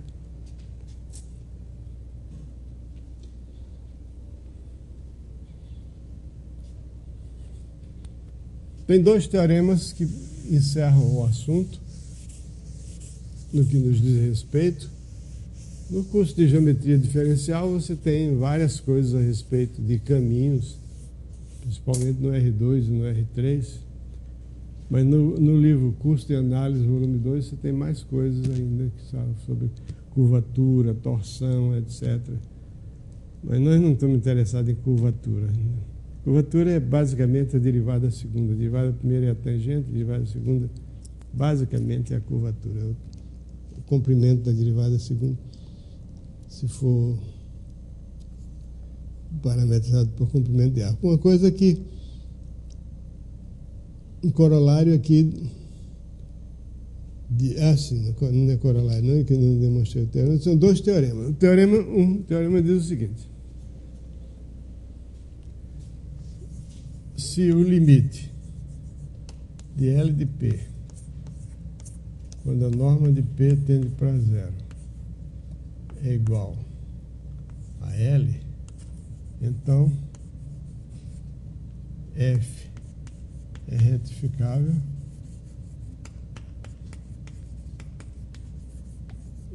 Tem dois teoremas que encerram o assunto, no que nos diz respeito. No curso de geometria diferencial, você tem várias coisas a respeito de caminhos, principalmente no R2 e no R3. Mas no livro Curso de Análise, volume 2, você tem mais coisas ainda que falam sobre curvatura, torção, etc. Mas nós não estamos interessados em curvatura. Curvatura é basicamente a derivada segunda. A derivada primeira é a tangente, a derivada segunda basicamente é a curvatura. O comprimento da derivada segunda, se for parametrizado por comprimento de arco. Uma coisa que um corolário aqui não é corolário, não é que não demonstrei o teorema, são dois teoremas. O teorema diz o seguinte: se o limite de L de P, quando a norma de P tende para 0, é igual a L, então F é retificável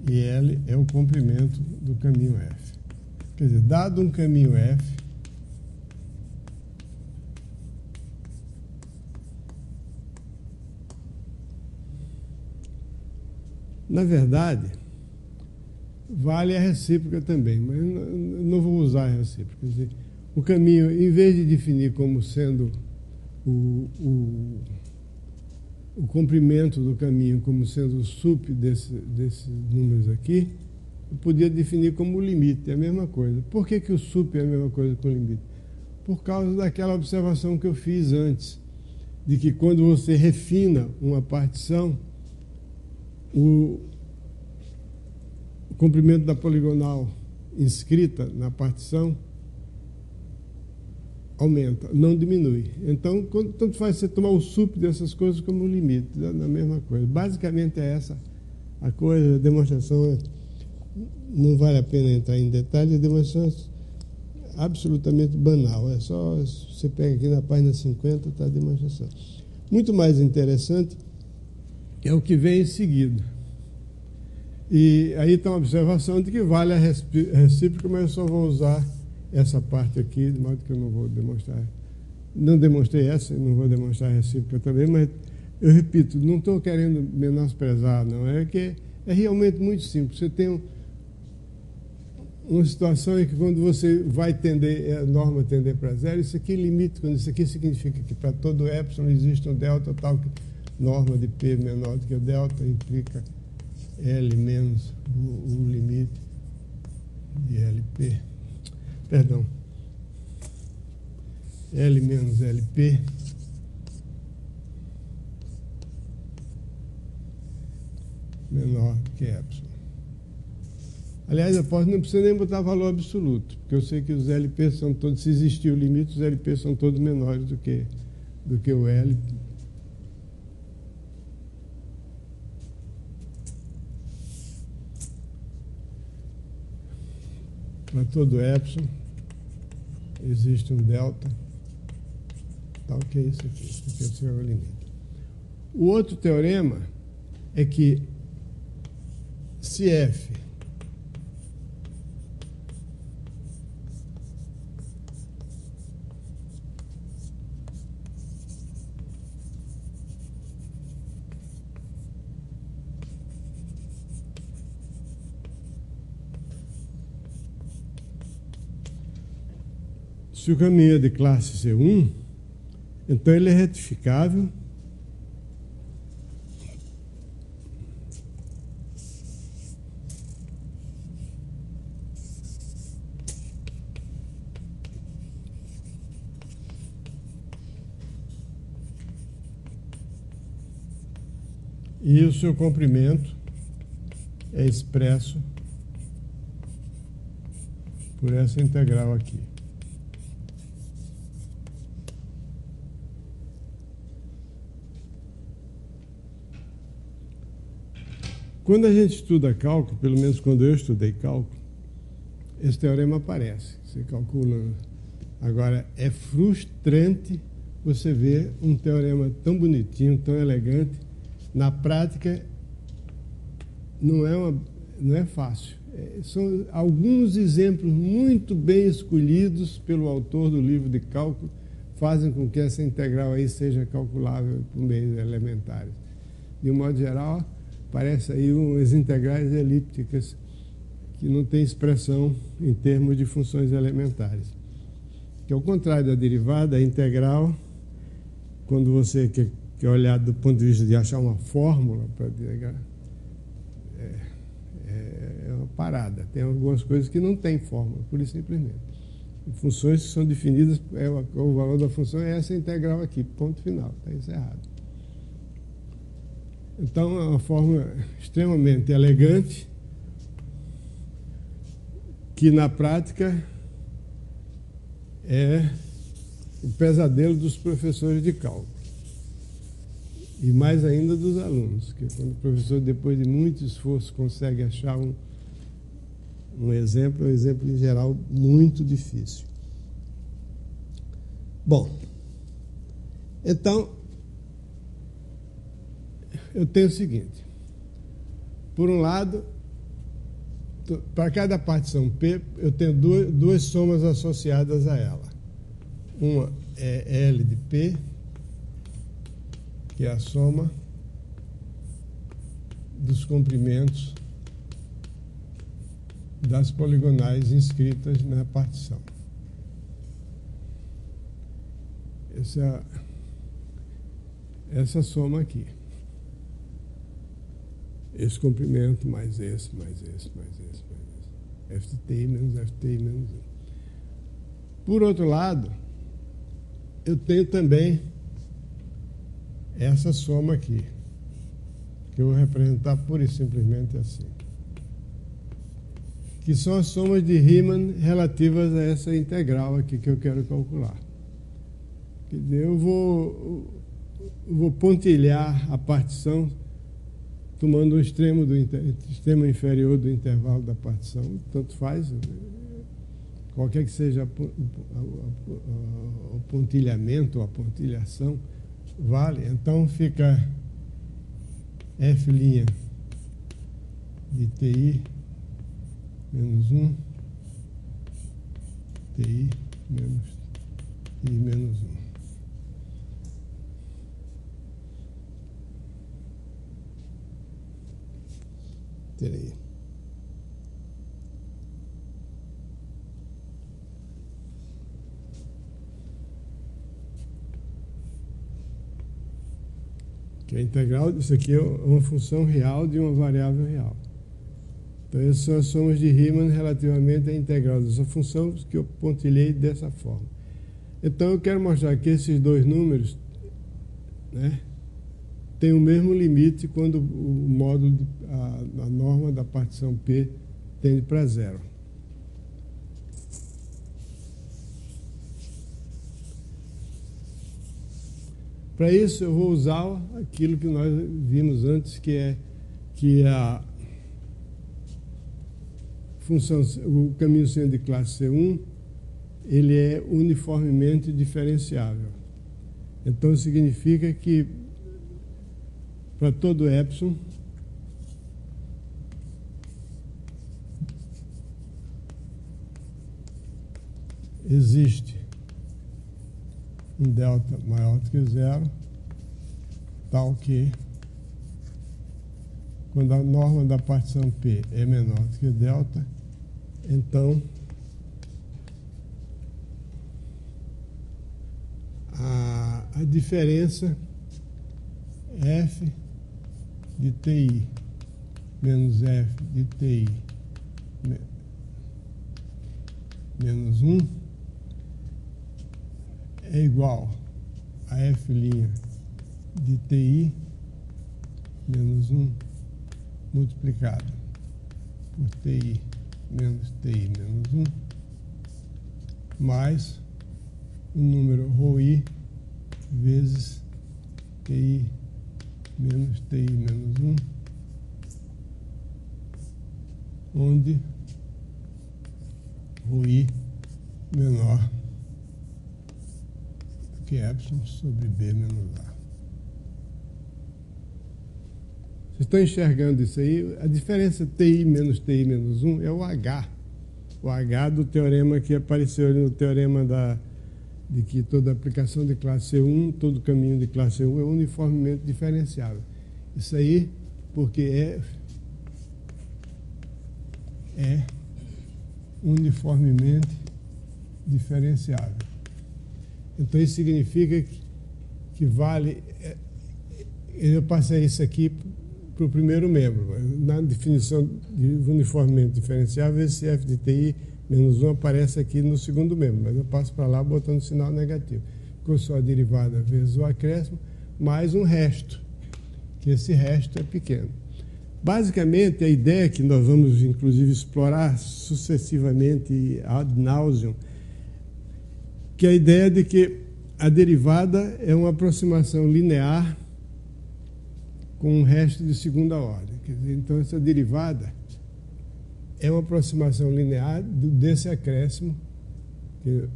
e L é o comprimento do caminho F. Quer dizer, dado um caminho F, na verdade, vale a recíproca também, mas não vou usar a recíproca. Quer dizer, o caminho, em vez de definir como sendo o comprimento do caminho como sendo o sup desses números aqui, eu podia definir como o limite, é a mesma coisa. Por que o sup é a mesma coisa que o limite? Por causa daquela observação que eu fiz antes, de que quando você refina uma partição, o comprimento da poligonal inscrita na partição aumenta, não diminui. Então, tanto faz você tomar o sup dessas coisas como o limite, na mesma coisa. Basicamente é essa a coisa, a demonstração não vale a pena entrar em detalhes, a demonstração é absolutamente banal. É só, você pega aqui na página 50, está a demonstração. Muito mais interessante é o que vem em seguida. E aí está uma observação de que vale a recíproca, mas eu só vou usar essa parte aqui, de modo que eu não vou demonstrar. Não demonstrei essa, não vou demonstrar a recíproca também, mas eu repito, não estou querendo menosprezar, não. É que é realmente muito simples. Você tem uma situação em que quando você vai tender, a norma tender para 0, isso aqui limite, quando isso aqui significa que para todo epsilon existe um delta tal que norma de P menor do que o delta implica L menos o limite de LP. Perdão, L menos LP menor que epsilon. Aliás, eu não preciso nem botar valor absoluto, porque eu sei que os LP são todos, se existir o limite, os LP são todos menores do que o L. Para todo epsilon existe um delta, tal que é isso aqui, esse é o limite. O outro teorema é que se F Se o caminho é de classe C1, então ele é retificável e o seu comprimento é expresso por essa integral aqui. Quando a gente estuda cálculo, pelo menos quando eu estudei cálculo, esse teorema aparece. Você calcula. Agora, é frustrante você ver um teorema tão bonitinho, tão elegante. Na prática, não é fácil. São alguns exemplos muito bem escolhidos pelo autor do livro de cálculo, fazem com que essa integral aí seja calculável por meios elementares. De um modo geral, parece aí umas integrais elípticas que não têm expressão em termos de funções elementares. Que ao contrário da derivada, a integral, quando você quer olhar do ponto de vista de achar uma fórmula para integrar, é uma parada. Tem algumas coisas que não tem fórmula, pura e simplesmente. Funções que são definidas, o valor da função é essa integral aqui, ponto final, está encerrado. Então, é uma fórmula extremamente elegante, que na prática é o pesadelo dos professores de cálculo. E mais ainda dos alunos, que quando o professor, depois de muito esforço, consegue achar um exemplo, é um exemplo em geral muito difícil. Bom, então, eu tenho o seguinte. Por um lado, para cada partição P, eu tenho duas somas associadas a ela. Uma é L de P, que é a soma dos comprimentos das poligonais inscritas na partição. Essa soma aqui. Esse comprimento mais esse, mais esse, mais esse, mais esse. FT menos FT menos 1. Por outro lado, eu tenho também essa soma aqui, que eu vou representar pura e simplesmente assim. Que são as somas de Riemann relativas a essa integral aqui que eu quero calcular. Quer dizer, eu vou pontilhar a partição tomando o extremo inferior do intervalo da partição, tanto faz, qualquer que seja o pontilhamento ou a pontilhação, vale. Então fica F' de TI menos 1, TI menos I menos 1. Terei. Que a integral, isso aqui é uma função real de uma variável real. Então, essas são as somas de Riemann relativamente à integral dessa função que eu pontilhei dessa forma. Então, eu quero mostrar que esses dois números, né, têm o mesmo limite quando o módulo, a norma da partição P tende para zero. Para isso, eu vou usar aquilo que nós vimos antes, que a função, o caminho seno de classe C1, ele é uniformemente diferenciável. Então, significa que para todo epsilon, existe um delta maior do que zero, tal que, quando a norma da partição P é menor do que delta, então a diferença F de TI menos F de TI menos 1 é igual a F' de TI menos 1 multiplicado por TI menos 1 mais o número ρi vezes TI menos 1, onde ρi menor do que epsilon sobre B menos A. Vocês estão enxergando isso aí? A diferença TI menos 1 é o H. O H do teorema que apareceu ali no teorema de que toda aplicação de classe C1, todo caminho de classe C1 é uniformemente diferenciável. Isso aí porque é uniformemente diferenciável. Então isso significa que vale... Eu passei isso aqui para o primeiro membro. Na definição de uniformemente diferenciável, esse F de TI menos 1 aparece aqui no segundo membro, mas eu passo para lá botando sinal negativo. Ficou só a derivada vezes o acréscimo, mais um resto, que esse resto é pequeno. Basicamente, a ideia que nós vamos, inclusive, explorar sucessivamente ad nauseam, que é a ideia de que a derivada é uma aproximação linear com um resto de segunda ordem. Quer dizer, então, essa derivada é uma aproximação linear desse acréscimo, que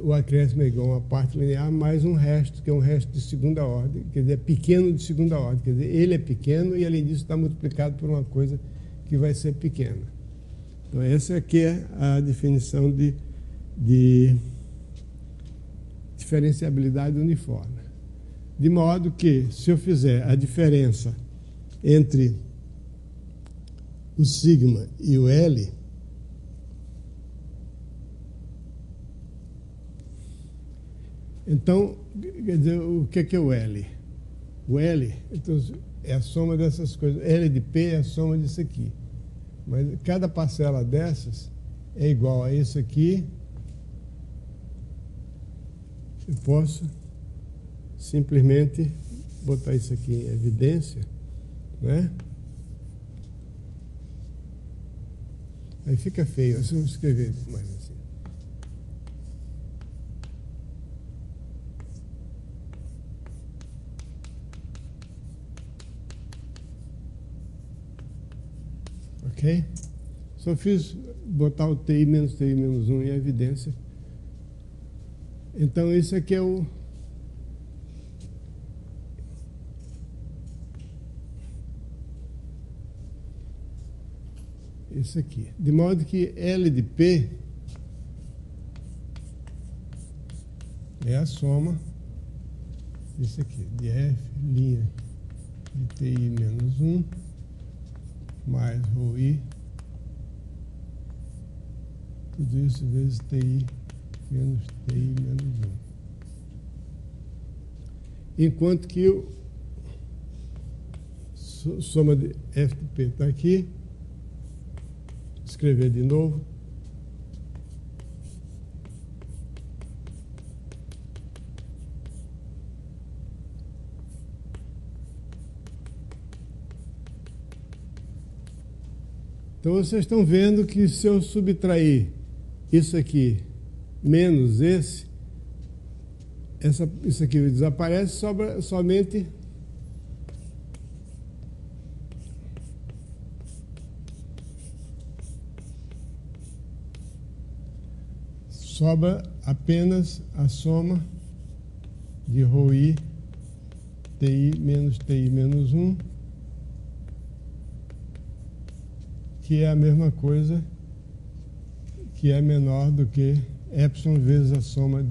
o acréscimo é igual a uma parte linear mais um resto, que é um resto de segunda ordem, quer dizer, é pequeno de segunda ordem, quer dizer, ele é pequeno e, além disso, está multiplicado por uma coisa que vai ser pequena. Então, essa aqui é a definição de diferenciabilidade uniforme. De modo que, se eu fizer a diferença entre o sigma e o L, então, quer dizer, o que é o L? O L, então, é a soma dessas coisas. L de P é a soma disso aqui. Mas cada parcela dessas é igual a isso aqui. Eu posso simplesmente botar isso aqui em evidência, né? Aí fica feio, se eu escrever mais assim. Ok? Só fiz botar o TI menos 1 em evidência. Então, isso aqui é o... Isso aqui. De modo que L de P é a soma disso aqui, de F' de TI menos 1 mais ρi, tudo isso vezes TI menos 1. Enquanto que o soma de F de P está aqui. Escrever de novo. Então, vocês estão vendo que se eu subtrair isso aqui menos esse, isso aqui desaparece, sobra somente apenas a soma de ρi TI menos 1, que é a mesma coisa, que é menor do que epsilon vezes a soma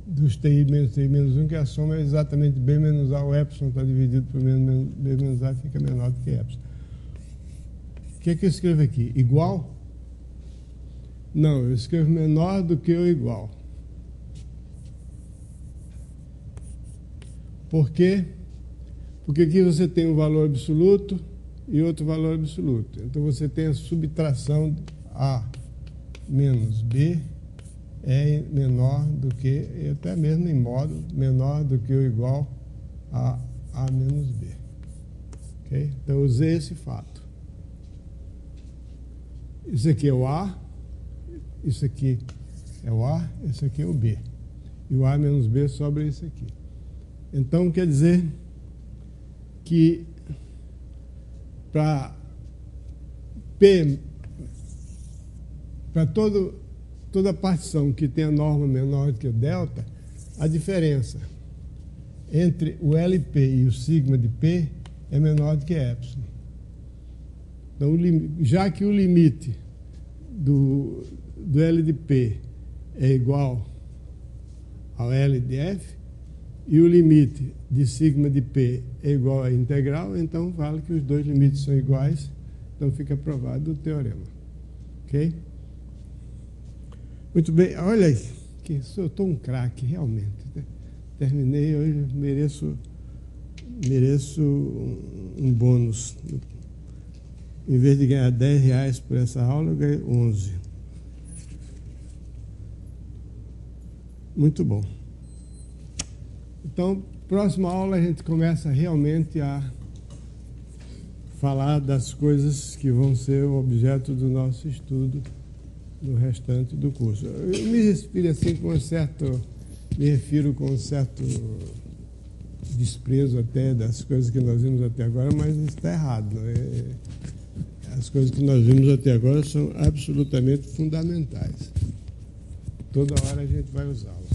dos TI menos 1, que a soma é exatamente B menos A, o epsilon está dividido por B menos A, fica menor do que epsilon. O que é que eu escrevo aqui? Igual? Não, eu escrevo menor do que ou igual. Por quê? Porque aqui você tem um valor absoluto e outro valor absoluto. Então você tem a subtração A menos B é menor do que, até mesmo em modo, menor do que ou igual a A menos B. Okay? Então eu usei esse fato. Isso aqui é o A, isso aqui é o A, isso aqui é o B. E o A menos B sobra isso aqui. Então quer dizer que para P, para toda partição que tem a norma menor do que o delta, a diferença entre o LP e o sigma de P é menor do que epsilon. Então, já que o limite do L de P é igual ao L de F, e o limite de sigma de P é igual à integral, então vale que os dois limites são iguais, então fica provado o teorema. Ok? Muito bem, olha aí, que eu estou um craque, realmente. Terminei hoje, mereço um bônus. Em vez de ganhar R$10 por essa aula, eu ganhei 11. Muito bom. Então, próxima aula a gente começa realmente a falar das coisas que vão ser o objeto do nosso estudo no restante do curso. Eu me refiro assim com um certo, desprezo até das coisas que nós vimos até agora, mas isso está errado. As coisas que nós vimos até agora são absolutamente fundamentais. Toda hora a gente vai usá-las.